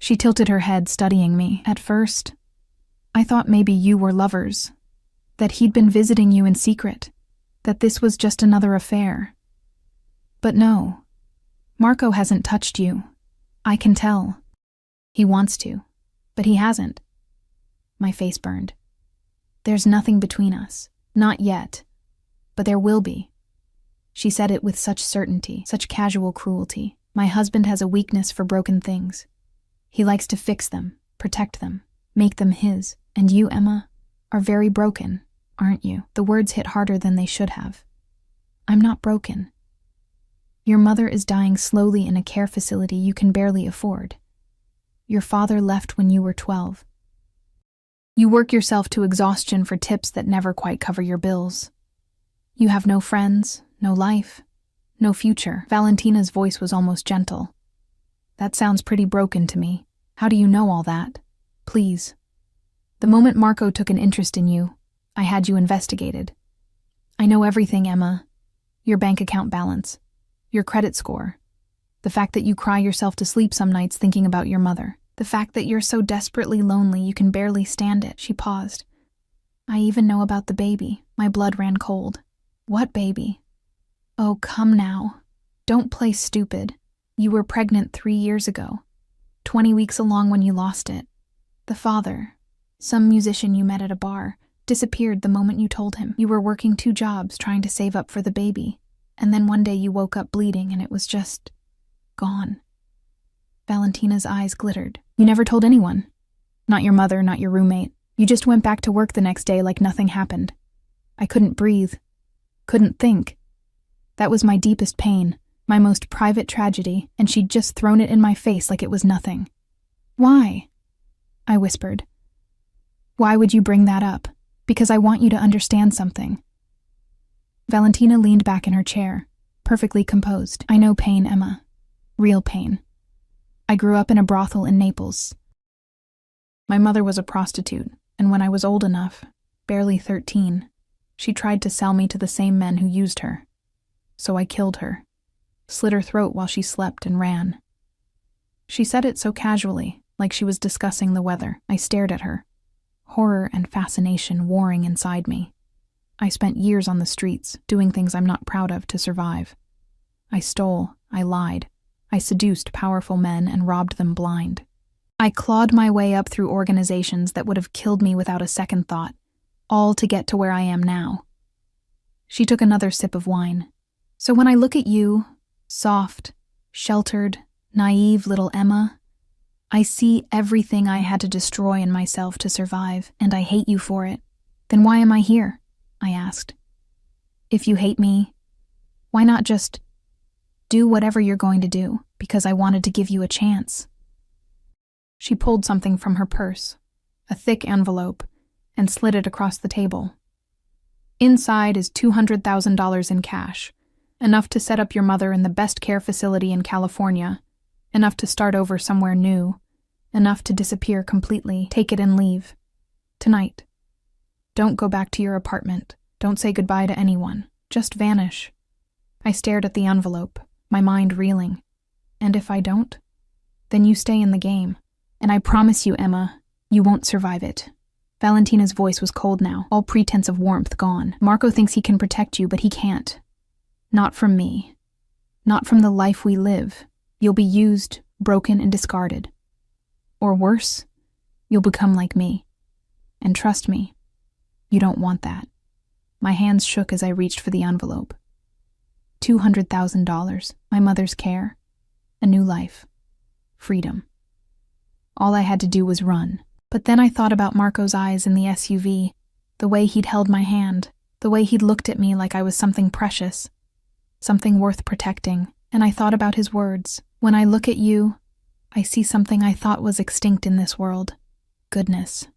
She tilted her head, studying me. "At first, I thought maybe you were lovers, that he'd been visiting you in secret, that this was just another affair. But no, Marco hasn't touched you, I can tell. He wants to, but he hasn't. My face burned. There's nothing between us. Not yet. But there will be. She said it with such certainty, such casual cruelty. My husband has a weakness for broken things. He likes to fix them, protect them, make them his. And you, Emma, are very broken, aren't you? The words hit harder than they should have. I'm not broken. Your mother is dying slowly in a care facility you can barely afford. Your father left when you were 12. You work yourself to exhaustion for tips that never quite cover your bills. You have no friends, no life, no future. Valentina's voice was almost gentle. That sounds pretty broken to me. How do you know all that? Please. The moment Marco took an interest in you, I had you investigated. I know everything, Emma. Your bank account balance, your credit score, the fact that you cry yourself to sleep some nights thinking about your mother, the fact that you're so desperately lonely you can barely stand it. She paused. I even know about the baby. My blood ran cold. What baby? Oh, come now. Don't play stupid. You were pregnant 3 years ago. 20 weeks along when you lost it. The father, some musician you met at a bar, disappeared the moment you told him. You were working 2 jobs trying to save up for the baby, and then one day you woke up bleeding and it was just gone. Valentina's eyes glittered. You never told anyone. Not your mother, not your roommate. You just went back to work the next day like nothing happened. I couldn't breathe. Couldn't think. That was my deepest pain, my most private tragedy, and she'd just thrown it in my face like it was nothing. Why? I whispered. Why would you bring that up? Because I want you to understand something. Valentina leaned back in her chair, perfectly composed. I know pain, Emma. Real pain. I grew up in a brothel in Naples. My mother was a prostitute, and when I was old enough, barely 13, she tried to sell me to the same men who used her. So I killed her, slit her throat while she slept and ran. She said it so casually, like she was discussing the weather. I stared at her, horror and fascination warring inside me. I spent years on the streets, doing things I'm not proud of to survive. I stole, I lied, I seduced powerful men and robbed them blind. I clawed my way up through organizations that would have killed me without a second thought, all to get to where I am now. She took another sip of wine. So when I look at you, soft, sheltered, naive little Emma, I see everything I had to destroy in myself to survive, and I hate you for it. Then why am I here? I asked. If you hate me, why not just do whatever you're going to do, because I wanted to give you a chance. She pulled something from her purse, a thick envelope, and slid it across the table. Inside is $200,000 in cash, enough to set up your mother in the best care facility in California, enough to start over somewhere new, enough to disappear completely. Take it and leave. Tonight. Don't go back to your apartment. Don't say goodbye to anyone. Just vanish. I stared at the envelope, my mind reeling. And if I don't? Then you stay in the game. And I promise you, Emma, you won't survive it. Valentina's voice was cold now, all pretense of warmth gone. Marco thinks he can protect you, but he can't. Not from me. Not from the life we live. You'll be used, broken, and discarded. Or worse, you'll become like me. And trust me, you don't want that. My hands shook as I reached for the envelope. $200,000, my mother's care, a new life, freedom. All I had to do was run. But then I thought about Marco's eyes in the SUV, the way he'd held my hand, the way he'd looked at me like I was something precious, something worth protecting, and I thought about his words. When I look at you, I see something I thought was extinct in this world. Goodness.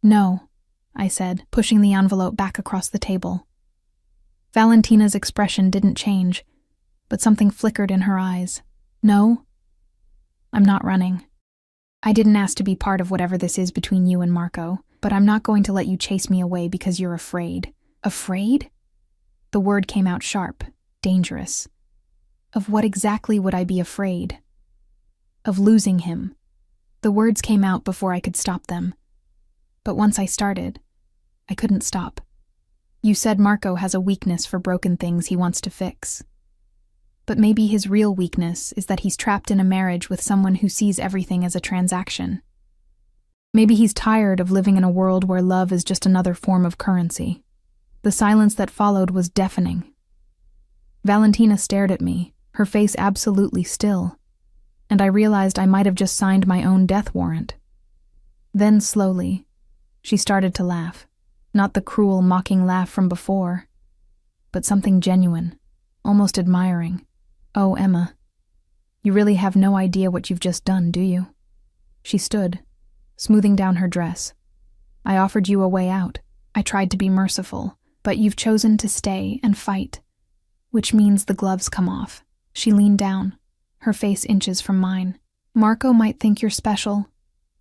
No, I said, pushing the envelope back across the table. Valentina's expression didn't change, but something flickered in her eyes. No, I'm not running. I didn't ask to be part of whatever this is between you and Marco, but I'm not going to let you chase me away because you're afraid. Afraid? The word came out sharp, dangerous. Of what exactly would I be afraid? Of losing him. The words came out before I could stop them. But once I started, I couldn't stop. You said Marco has a weakness for broken things he wants to fix. But maybe his real weakness is that he's trapped in a marriage with someone who sees everything as a transaction. Maybe he's tired of living in a world where love is just another form of currency. The silence that followed was deafening. Valentina stared at me, her face absolutely still, and I realized I might have just signed my own death warrant. Then slowly, she started to laugh. Not the cruel, mocking laugh from before, but something genuine, almost admiring. "Oh, Emma, you really have no idea what you've just done, do you?" She stood, smoothing down her dress. "I offered you a way out. I tried to be merciful, but you've chosen to stay and fight, which means the gloves come off." She leaned down, her face inches from mine. "Marco might think you're special,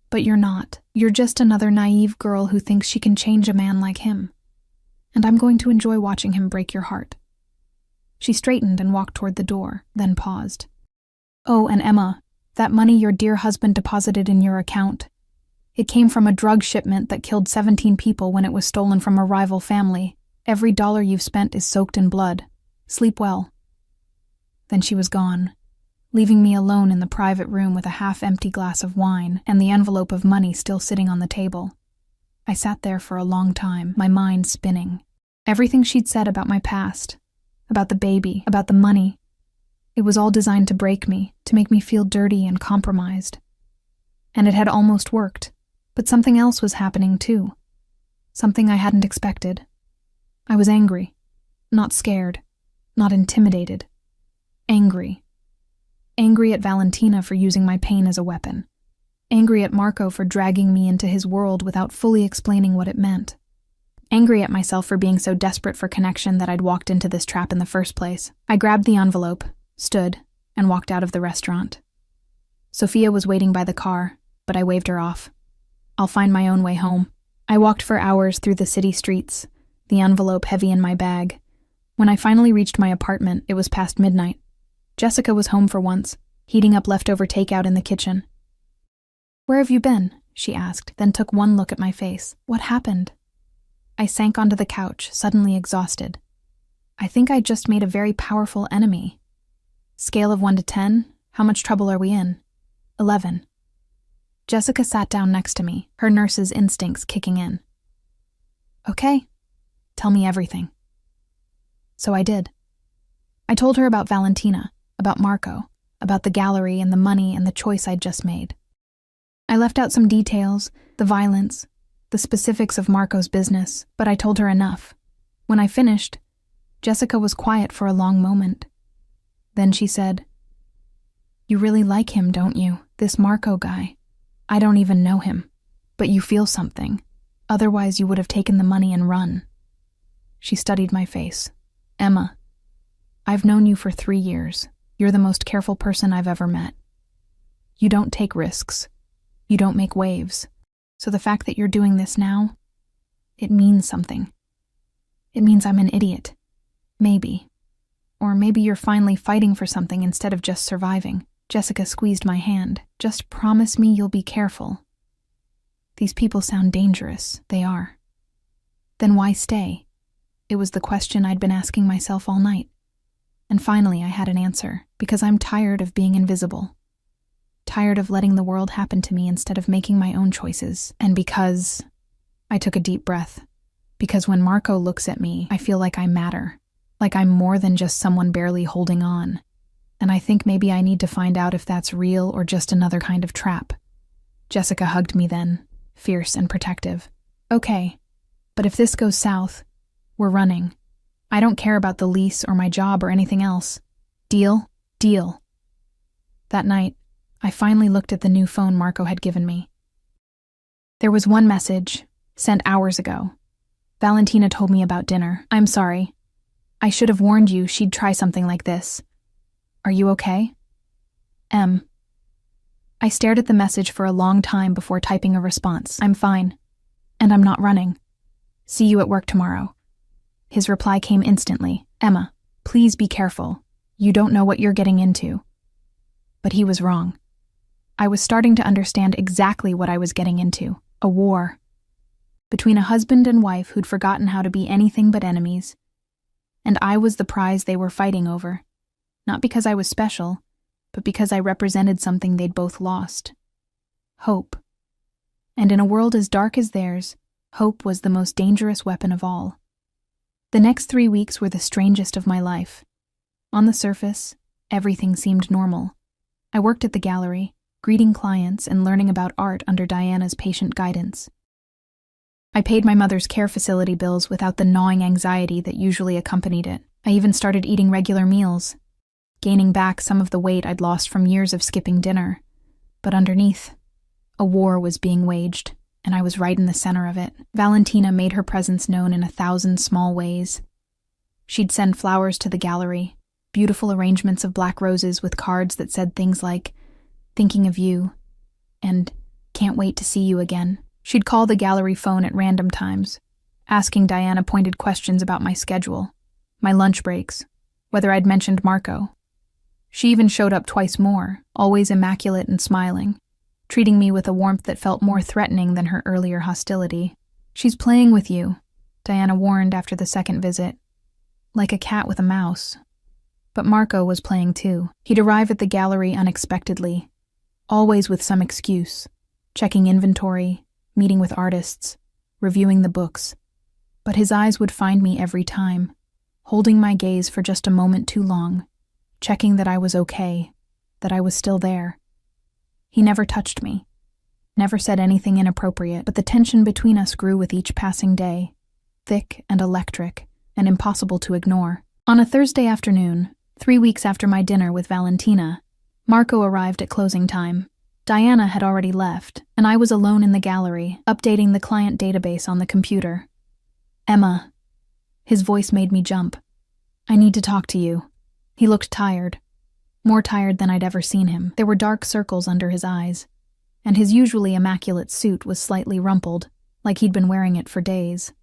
but you're not. You're just another naive girl who thinks she can change a man like him. And I'm going to enjoy watching him break your heart." She straightened and walked toward the door, then paused. "Oh, and Emma, that money your dear husband deposited in your account. It came from a drug shipment that killed 17 people when it was stolen from a rival family. Every dollar you've spent is soaked in blood. Sleep well." Then she was gone, leaving me alone in the private room with a half-empty glass of wine and the envelope of money still sitting on the table. I sat there for a long time, my mind spinning. Everything she'd said about my past, about the baby, about the money, it was all designed to break me, to make me feel dirty and compromised. And it had almost worked, but something else was happening too. Something I hadn't expected. I was angry, not scared, not intimidated. Angry. Angry at Valentina for using my pain as a weapon. Angry at Marco for dragging me into his world without fully explaining what it meant. Angry at myself for being so desperate for connection that I'd walked into this trap in the first place. I grabbed the envelope, stood, and walked out of the restaurant. Sophia was waiting by the car, but I waved her off. I'll find my own way home. I walked for hours through the city streets, the envelope heavy in my bag. When I finally reached my apartment, it was past midnight. Jessica was home for once, heating up leftover takeout in the kitchen. "Where have you been?" she asked, then took one look at my face. "What happened?" I sank onto the couch, suddenly exhausted. I think I just made a very powerful enemy. Scale of 1 to 10, how much trouble are we in? 11. Jessica sat down next to me, her nurse's instincts kicking in. "Okay, tell me everything." So I did. I told her about Valentina, about Marco, about the gallery and the money and the choice I'd just made. I left out some details, the violence, the specifics of Marco's business, but I told her enough. When I finished, Jessica was quiet for a long moment. Then she said, "You really like him, don't you? This Marco guy. I don't even know him, but you feel something. Otherwise you would have taken the money and run." She studied my face. "Emma, I've known you for 3 years. You're the most careful person I've ever met. You don't take risks. You don't make waves. So the fact that you're doing this now, it means something. It means I'm an idiot. Maybe. Or maybe you're finally fighting for something instead of just surviving." Jessica squeezed my hand. "Just promise me you'll be careful. These people sound dangerous. They are." Then why stay? It was the question I'd been asking myself all night. And finally I had an answer, because I'm tired of being invisible. Tired of letting the world happen to me instead of making my own choices. And because... I took a deep breath. Because when Marco looks at me, I feel like I matter. Like I'm more than just someone barely holding on. And I think maybe I need to find out if that's real or just another kind of trap. Jessica hugged me then, fierce and protective. "Okay, but if this goes south, we're running. I don't care about the lease or my job or anything else. Deal? Deal." That night, I finally looked at the new phone Marco had given me. There was one message, sent hours ago. Valentina told me about dinner. "I'm sorry. I should have warned you she'd try something like this. Are you okay? M." I stared at the message for a long time before typing a response. "I'm fine. And I'm not running. See you at work tomorrow." His reply came instantly. "Emma, please be careful. You don't know what you're getting into." But he was wrong. I was starting to understand exactly what I was getting into. A war. Between a husband and wife who'd forgotten how to be anything but enemies. And I was the prize they were fighting over. Not because I was special, but because I represented something they'd both lost. Hope. And in a world as dark as theirs, hope was the most dangerous weapon of all. The next 3 weeks were the strangest of my life. On the surface, everything seemed normal. I worked at the gallery, greeting clients and learning about art under Diana's patient guidance. I paid my mother's care facility bills without the gnawing anxiety that usually accompanied it. I even started eating regular meals, gaining back some of the weight I'd lost from years of skipping dinner. But underneath, a war was being waged, and I was right in the center of it. Valentina made her presence known in 1,000 small ways. She'd send flowers to the gallery, beautiful arrangements of black roses with cards that said things like, "Thinking of you," and "Can't wait to see you again." She'd call the gallery phone at random times, asking Diana pointed questions about my schedule, my lunch breaks, whether I'd mentioned Marco. She even showed up twice more, always immaculate and smiling, treating me with a warmth that felt more threatening than her earlier hostility. "She's playing with you," Diana warned after the second visit, "like a cat with a mouse." But Marco was playing too. He'd arrive at the gallery unexpectedly, always with some excuse, checking inventory, meeting with artists, reviewing the books. But his eyes would find me every time, holding my gaze for just a moment too long, checking that I was okay, that I was still there. He never touched me, never said anything inappropriate, but the tension between us grew with each passing day, thick and electric, and impossible to ignore. On a Thursday afternoon, 3 weeks after my dinner with Valentina, Marco arrived at closing time. Diana had already left, and I was alone in the gallery, updating the client database on the computer. "Emma." His voice made me jump. "I need to talk to you." He looked tired, more tired than I'd ever seen him. There were dark circles under his eyes, and his usually immaculate suit was slightly rumpled, like he'd been wearing it for days.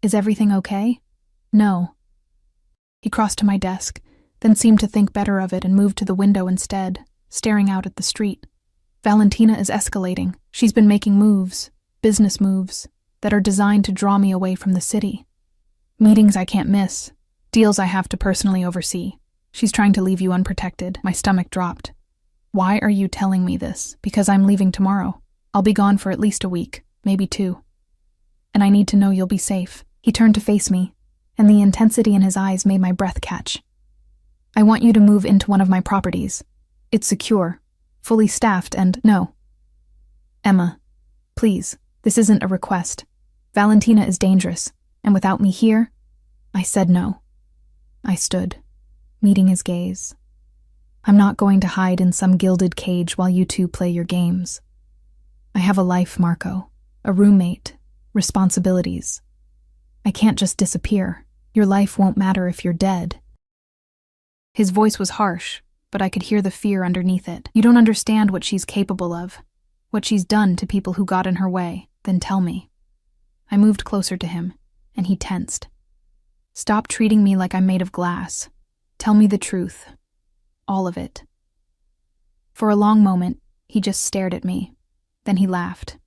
"Is everything okay?" "No." He crossed to my desk, then seemed to think better of it and moved to the window instead, staring out at the street. "Valentina is escalating. She's been making moves, business moves, that are designed to draw me away from the city. Meetings I can't miss, deals I have to personally oversee. She's trying to leave you unprotected." My stomach dropped. "Why are you telling me this?" "Because I'm leaving tomorrow. I'll be gone for at least a week, maybe 2. And I need to know you'll be safe." He turned to face me, and the intensity in his eyes made my breath catch. "I want you to move into one of my properties. It's secure, fully staffed, and no." "Emma, please, this isn't a request. Valentina is dangerous, and without me here..." I said no. I stood, meeting his gaze. "I'm not going to hide in some gilded cage while you two play your games. I have a life, Marco, a roommate, responsibilities. I can't just disappear. Your life won't matter if you're dead." His voice was harsh, but I could hear the fear underneath it. "You don't understand what she's capable of, what she's done to people who got in her way. Then tell me." I moved closer to him, and he tensed. "Stop treating me like I'm made of glass. Tell me the truth. All of it." For a long moment, he just stared at me. Then he laughed.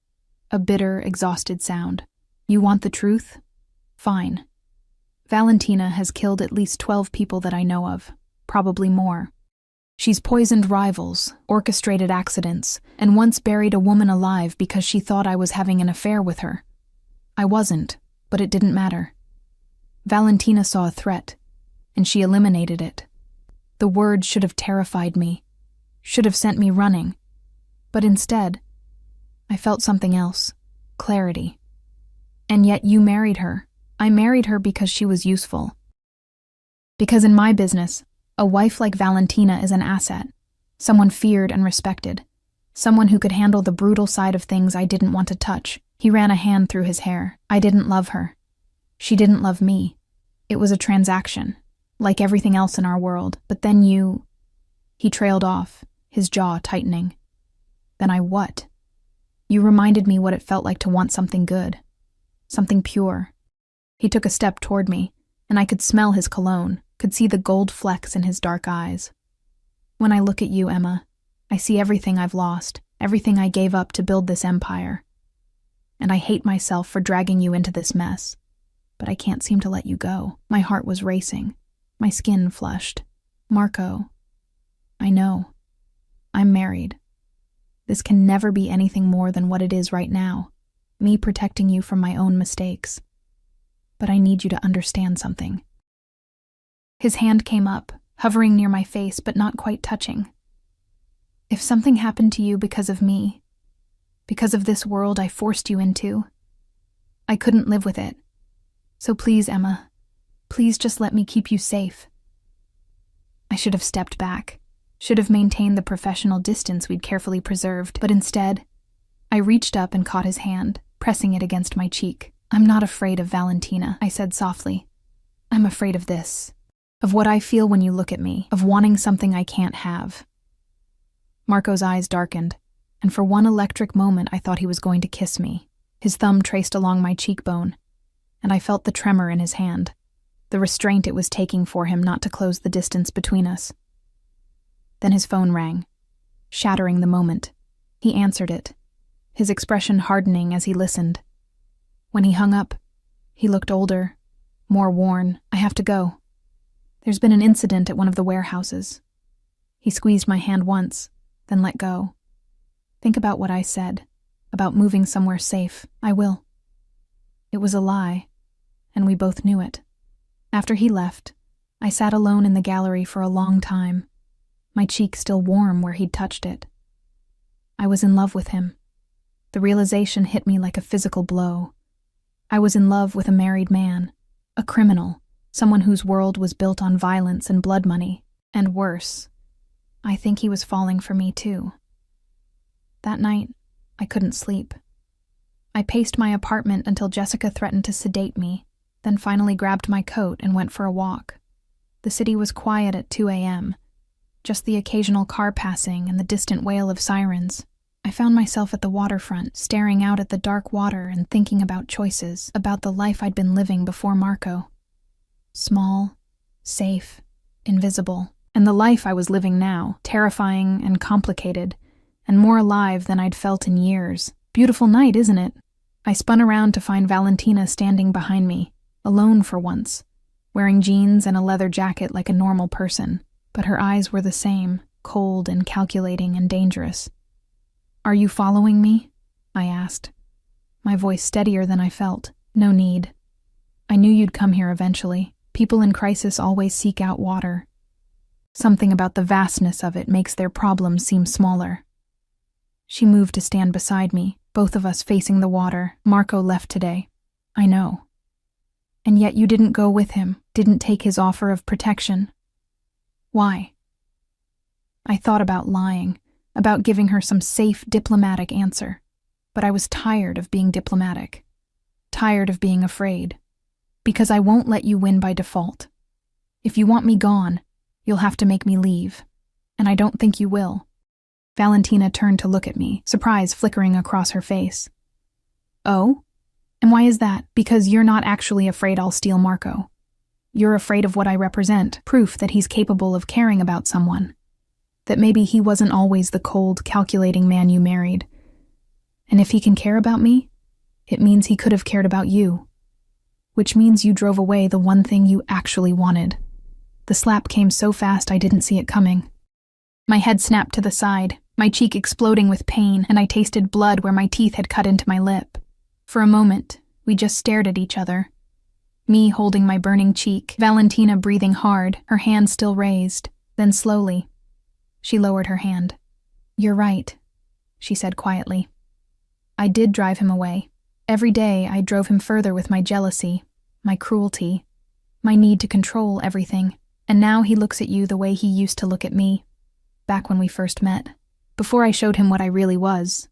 A bitter, exhausted sound. "You want the truth? Fine. Valentina has killed at least 12 people that I know of, probably more. She's poisoned rivals, orchestrated accidents, and once buried a woman alive because she thought I was having an affair with her. I wasn't, but it didn't matter. Valentina saw a threat, and she eliminated it. The word should have terrified me, should have sent me running. But instead, I felt something else, clarity. And yet you married her. I married her because she was useful. Because in my business, a wife like Valentina is an asset, someone feared and respected, someone who could handle the brutal side of things I didn't want to touch. He ran a hand through his hair. I didn't love her. She didn't love me. It was a transaction, like everything else in our world. But then you... He trailed off, his jaw tightening. Then I what? You reminded me what it felt like to want something good, something pure. He took a step toward me, and I could smell his cologne, could see the gold flecks in his dark eyes. When I look at you, Emma, I see everything I've lost, everything I gave up to build this empire. And I hate myself for dragging you into this mess. But I can't seem to let you go. My heart was racing, my skin flushed. Marco, I know. I'm married. This can never be anything more than what it is right now, me protecting you from my own mistakes. But I need you to understand something. His hand came up, hovering near my face but not quite touching. If something happened to you because of me, because of this world I forced you into, I couldn't live with it. So please, Emma, please just let me keep you safe. I should have stepped back, should have maintained the professional distance we'd carefully preserved, but instead, I reached up and caught his hand, pressing it against my cheek. I'm not afraid of Valentina, I said softly. I'm afraid of this, of what I feel when you look at me, of wanting something I can't have. Marco's eyes darkened, and for one electric moment I thought he was going to kiss me. His thumb traced along my cheekbone, and I felt the tremor in his hand, the restraint it was taking for him not to close the distance between us. Then his phone rang, shattering the moment. He answered it, his expression hardening as he listened. When he hung up, he looked older, more worn. I have to go. There's been an incident at one of the warehouses. He squeezed my hand once, then let go. Think about what I said, about moving somewhere safe. I will. It was a lie, and we both knew it. After he left, I sat alone in the gallery for a long time, my cheek still warm where he'd touched it. I was in love with him. The realization hit me like a physical blow. I was in love with a married man, a criminal, someone whose world was built on violence and blood money, and worse, I think he was falling for me too. That night, I couldn't sleep. I paced my apartment until Jessica threatened to sedate me, then finally grabbed my coat and went for a walk. The city was quiet at 2 a.m., just the occasional car passing and the distant wail of sirens. I found myself at the waterfront, staring out at the dark water and thinking about choices, about the life I'd been living before Marco. Small, safe, invisible. And the life I was living now, terrifying and complicated, and more alive than I'd felt in years. Beautiful night, isn't it? I spun around to find Valentina standing behind me, alone for once, wearing jeans and a leather jacket like a normal person, but her eyes were the same, cold and calculating and dangerous. Are you following me? I asked, my voice steadier than I felt. No need. I knew you'd come here eventually. People in crisis always seek out water. Something about the vastness of it makes their problems seem smaller. She moved to stand beside me, both of us facing the water. Marco left today. I know. And yet you didn't go with him, didn't take his offer of protection. Why? I thought about lying, about giving her some safe, diplomatic answer. But I was tired of being diplomatic. Tired of being afraid. Because I won't let you win by default. If you want me gone, you'll have to make me leave. And I don't think you will. Valentina turned to look at me, surprise flickering across her face. Oh? And why is that? Because you're not actually afraid I'll steal Marco. You're afraid of what I represent, proof that he's capable of caring about someone. That maybe he wasn't always the cold, calculating man you married. And if he can care about me, it means he could have cared about you. Which means you drove away the one thing you actually wanted. The slap came so fast I didn't see it coming. My head snapped to the side, my cheek exploding with pain, and I tasted blood where my teeth had cut into my lip. For a moment, we just stared at each other. Me holding my burning cheek, Valentina breathing hard, her hand still raised. Then slowly, she lowered her hand. You're right, she said quietly. I did drive him away. Every day I drove him further with my jealousy, my cruelty, my need to control everything. And now he looks at you the way he used to look at me, back when we first met, before I showed him what I really was.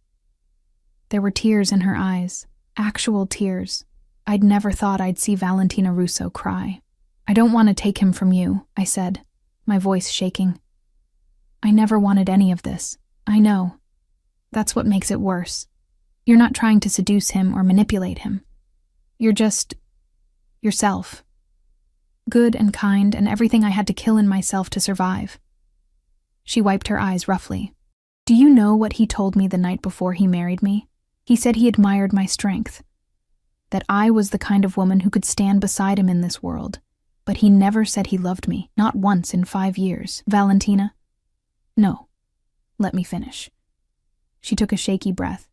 There were tears in her eyes, actual tears. I'd never thought I'd see Valentina Russo cry. I don't want to take him from you, I said, my voice shaking. I never wanted any of this. I know. That's what makes it worse. You're not trying to seduce him or manipulate him. You're just yourself. Good and kind and everything I had to kill in myself to survive. She wiped her eyes roughly. Do you know what he told me the night before he married me? He said he admired my strength. That I was the kind of woman who could stand beside him in this world. But he never said he loved me, not once in 5 years. Valentina? No. Let me finish. She took a shaky breath.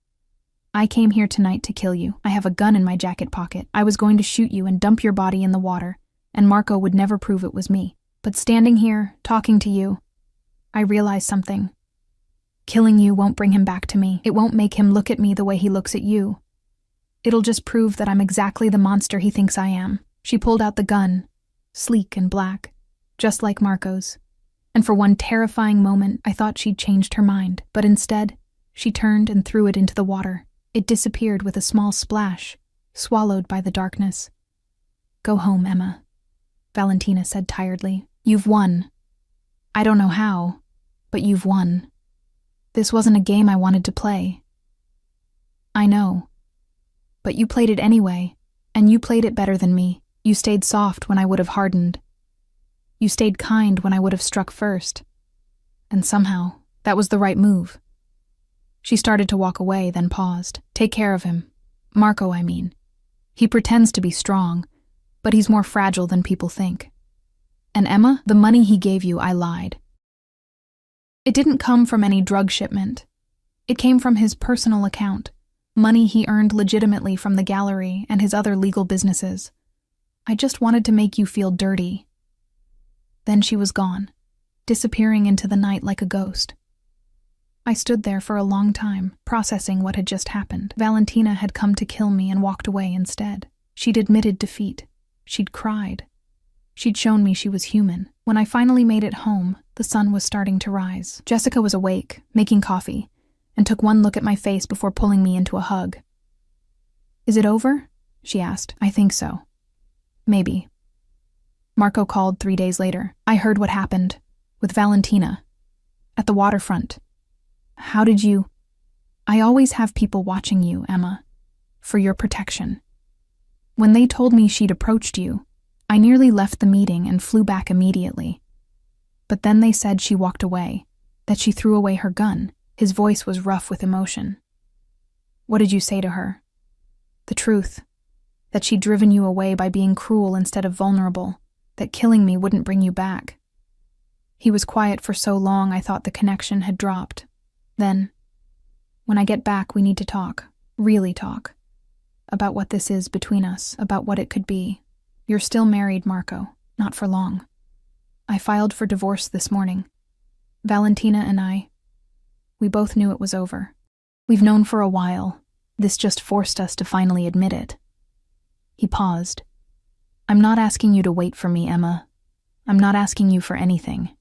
I came here tonight to kill you. I have a gun in my jacket pocket. I was going to shoot you and dump your body in the water, and Marco would never prove it was me. But standing here, talking to you, I realized something. Killing you won't bring him back to me. It won't make him look at me the way he looks at you. It'll just prove that I'm exactly the monster he thinks I am. She pulled out the gun, sleek and black, just like Marco's. And for one terrifying moment, I thought she'd changed her mind. But instead, she turned and threw it into the water. It disappeared with a small splash, swallowed by the darkness. Go home, Emma, Valentina said tiredly. You've won. I don't know how, but you've won. This wasn't a game I wanted to play. I know. But you played it anyway, and you played it better than me. You stayed soft when I would have hardened. You stayed kind when I would have struck first. And somehow, that was the right move. She started to walk away, then paused. Take care of him. Marco, I mean. He pretends to be strong, but he's more fragile than people think. And Emma, the money he gave you, I lied. It didn't come from any drug shipment. It came from his personal account, money he earned legitimately from the gallery and his other legal businesses. I just wanted to make you feel dirty. Then she was gone, disappearing into the night like a ghost. I stood there for a long time, processing what had just happened. Valentina had come to kill me and walked away instead. She'd admitted defeat. She'd cried. She'd shown me she was human. When I finally made it home, the sun was starting to rise. Jessica was awake, making coffee, and took one look at my face before pulling me into a hug. Is it over? She asked. I think so. Maybe. Marco called 3 days later. I heard what happened, with Valentina, at the waterfront. How did you? I always have people watching you, Emma, for your protection. When they told me she'd approached you, I nearly left the meeting and flew back immediately. But then they said she walked away, that she threw away her gun. His voice was rough with emotion. What did you say to her? The truth, that she'd driven you away by being cruel instead of vulnerable, that killing me wouldn't bring you back. He was quiet for so long I thought the connection had dropped. Then, when I get back, we need to talk, really talk, about what this is between us, about what it could be. You're still married, Marco, not for long. I filed for divorce this morning. Valentina and we both knew it was over. We've known for a while. This just forced us to finally admit it. He paused. I'm not asking you to wait for me, Emma. I'm not asking you for anything.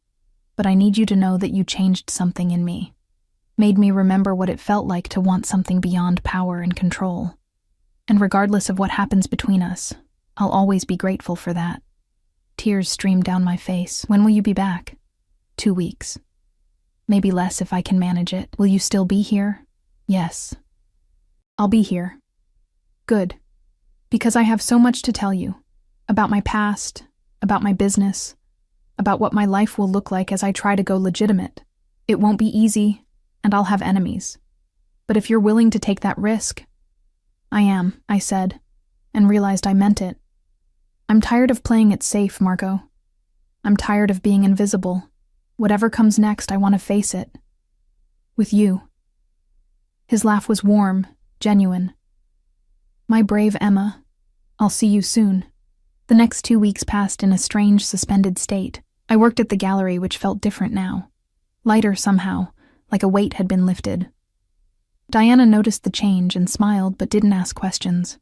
But I need you to know that you changed something in me. Made me remember what it felt like to want something beyond power and control. And regardless of what happens between us, I'll always be grateful for that. Tears streamed down my face. When will you be back? 2 weeks. Maybe less if I can manage it. Will you still be here? Yes. I'll be here. Good. Because I have so much to tell you. About my past, about my business, about what my life will look like as I try to go legitimate. It won't be easy, and I'll have enemies. But if you're willing to take that risk... I am, I said, and realized I meant it. I'm tired of playing it safe, Marco. I'm tired of being invisible. Whatever comes next, I want to face it. With you. His laugh was warm, genuine. My brave Emma, I'll see you soon. The next 2 weeks passed in a strange, suspended state. I worked at the gallery, which felt different now. Lighter somehow, like a weight had been lifted. Diana noticed the change and smiled but didn't ask questions.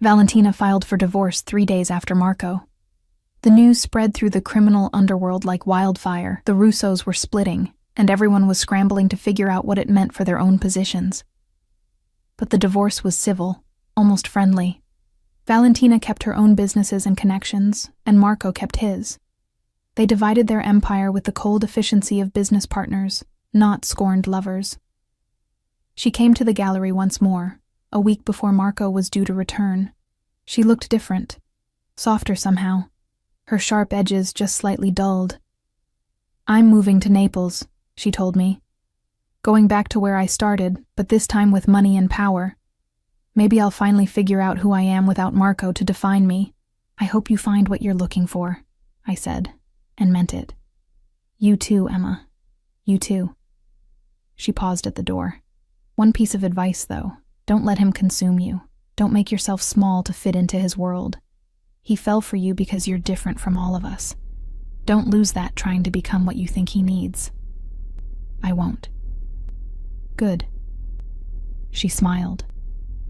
Valentina filed for divorce 3 days after Marco. The news spread through the criminal underworld like wildfire. The Russos were splitting, and everyone was scrambling to figure out what it meant for their own positions. But the divorce was civil, almost friendly. Valentina kept her own businesses and connections, and Marco kept his. They divided their empire with the cold efficiency of business partners, not scorned lovers. She came to the gallery once more, a week before Marco was due to return. She looked different, softer somehow, her sharp edges just slightly dulled. I'm moving to Naples, she told me. Going back to where I started, but this time with money and power. Maybe I'll finally figure out who I am without Marco to define me. "I hope you find what you're looking for," I said, and meant it. "You too, Emma. You too." She paused at the door. "One piece of advice, though. Don't let him consume you. Don't make yourself small to fit into his world. He fell for you because you're different from all of us. Don't lose that trying to become what you think he needs." "I won't." "Good." She smiled.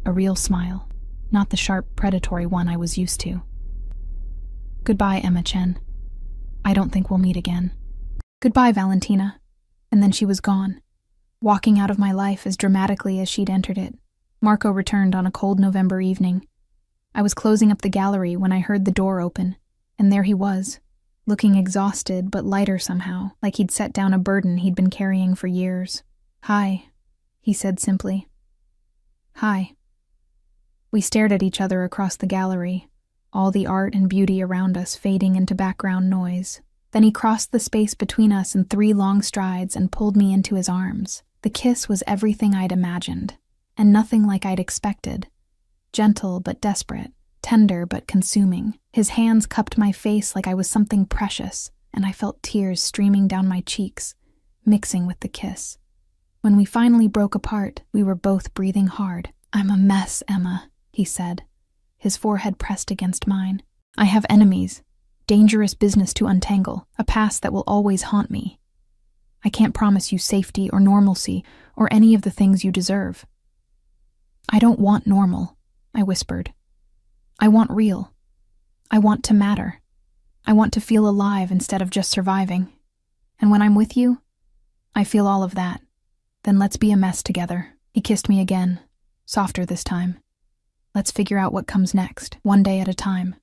A real smile, not the sharp, predatory one I was used to. "Goodbye, Emma Chen. I don't think we'll meet again." "Goodbye, Valentina." And then she was gone, walking out of my life as dramatically as she'd entered it. Marco returned on a cold November evening. I was closing up the gallery when I heard the door open, and there he was, looking exhausted but lighter somehow, like he'd set down a burden he'd been carrying for years. "Hi," he said simply. "Hi." We stared at each other across the gallery, all the art and beauty around us fading into background noise. Then he crossed the space between us in 3 long strides and pulled me into his arms. The kiss was everything I'd imagined, and nothing like I'd expected. Gentle but desperate, tender but consuming. His hands cupped my face like I was something precious, and I felt tears streaming down my cheeks, mixing with the kiss. When we finally broke apart, we were both breathing hard. "I'm a mess, Emma," he said, his forehead pressed against mine. "I have enemies, dangerous business to untangle, a past that will always haunt me. I can't promise you safety or normalcy or any of the things you deserve." "I don't want normal," I whispered. "I want real. I want to matter. I want to feel alive instead of just surviving. And when I'm with you, I feel all of that. Then let's be a mess together." He kissed me again, softer this time. "Let's figure out what comes next, one day at a time."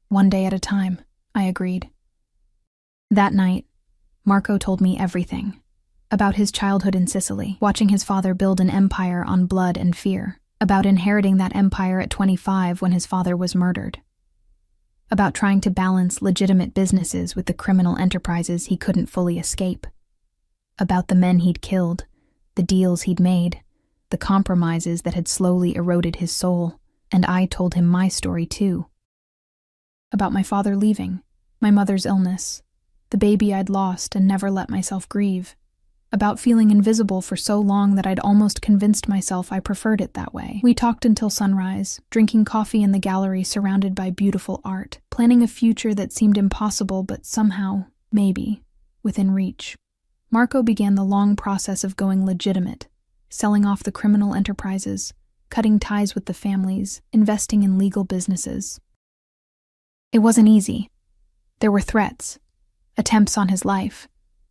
"One day at a time," I agreed. That night, Marco told me everything. About his childhood in Sicily, watching his father build an empire on blood and fear. About inheriting that empire at 25 when his father was murdered. About trying to balance legitimate businesses with the criminal enterprises he couldn't fully escape. About the men he'd killed, the deals he'd made, the compromises that had slowly eroded his soul. And I told him my story too. About my father leaving, my mother's illness, the baby I'd lost and never let myself grieve. About feeling invisible for so long that I'd almost convinced myself I preferred it that way. We talked until sunrise, drinking coffee in the gallery surrounded by beautiful art, planning a future that seemed impossible but somehow, maybe, within reach. Marco began the long process of going legitimate, selling off the criminal enterprises, cutting ties with the families, investing in legal businesses. It wasn't easy. There were threats, attempts on his life,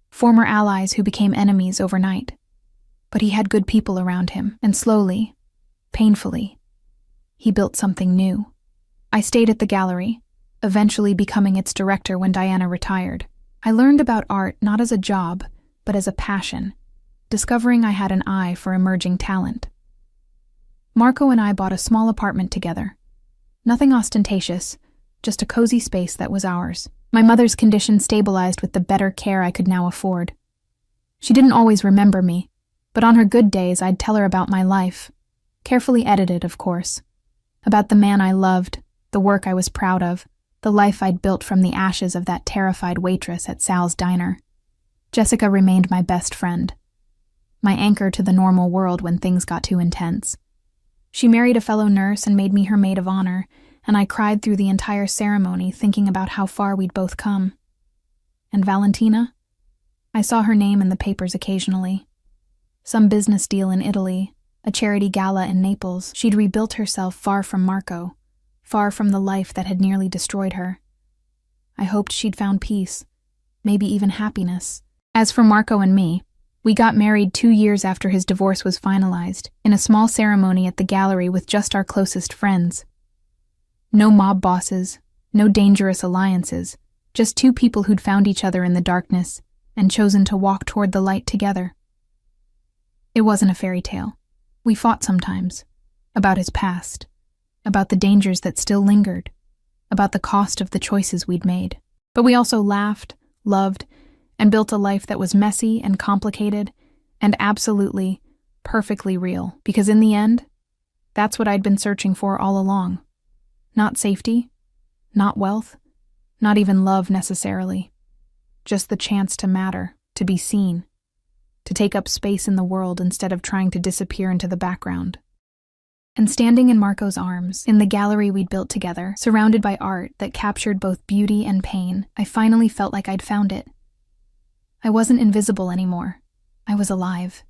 former allies who became enemies overnight. But he had good people around him, and slowly, painfully, he built something new. I stayed at the gallery, eventually becoming its director when Diana retired. I learned about art not as a job, but as a passion, discovering I had an eye for emerging talent. Marco and I bought a small apartment together. Nothing ostentatious, just a cozy space that was ours. My mother's condition stabilized with the better care I could now afford. She didn't always remember me, but on her good days I'd tell her about my life. Carefully edited, of course. About the man I loved, the work I was proud of, the life I'd built from the ashes of that terrified waitress at Sal's diner. Jessica remained my best friend, my anchor to the normal world when things got too intense. She married a fellow nurse and made me her maid of honor, and I cried through the entire ceremony thinking about how far we'd both come. And Valentina? I saw her name in the papers occasionally. Some business deal in Italy, a charity gala in Naples. She'd rebuilt herself far from Marco, far from the life that had nearly destroyed her. I hoped she'd found peace, maybe even happiness. As for Marco and me, we got married 2 years after his divorce was finalized, in a small ceremony at the gallery with just our closest friends. No mob bosses, no dangerous alliances, just 2 people who'd found each other in the darkness and chosen to walk toward the light together. It wasn't a fairy tale. We fought sometimes, about his past, about the dangers that still lingered, about the cost of the choices we'd made. But we also laughed, loved, and built a life that was messy and complicated and absolutely, perfectly real. Because in the end, that's what I'd been searching for all along. Not safety, Not wealth, not even love necessarily. Just the chance to matter, to be seen, to take up space in the world instead of trying to disappear into the background. And standing in Marco's arms, in the gallery we'd built together, surrounded by art that captured both beauty and pain, I finally felt like I'd found it. I wasn't invisible anymore. I was alive.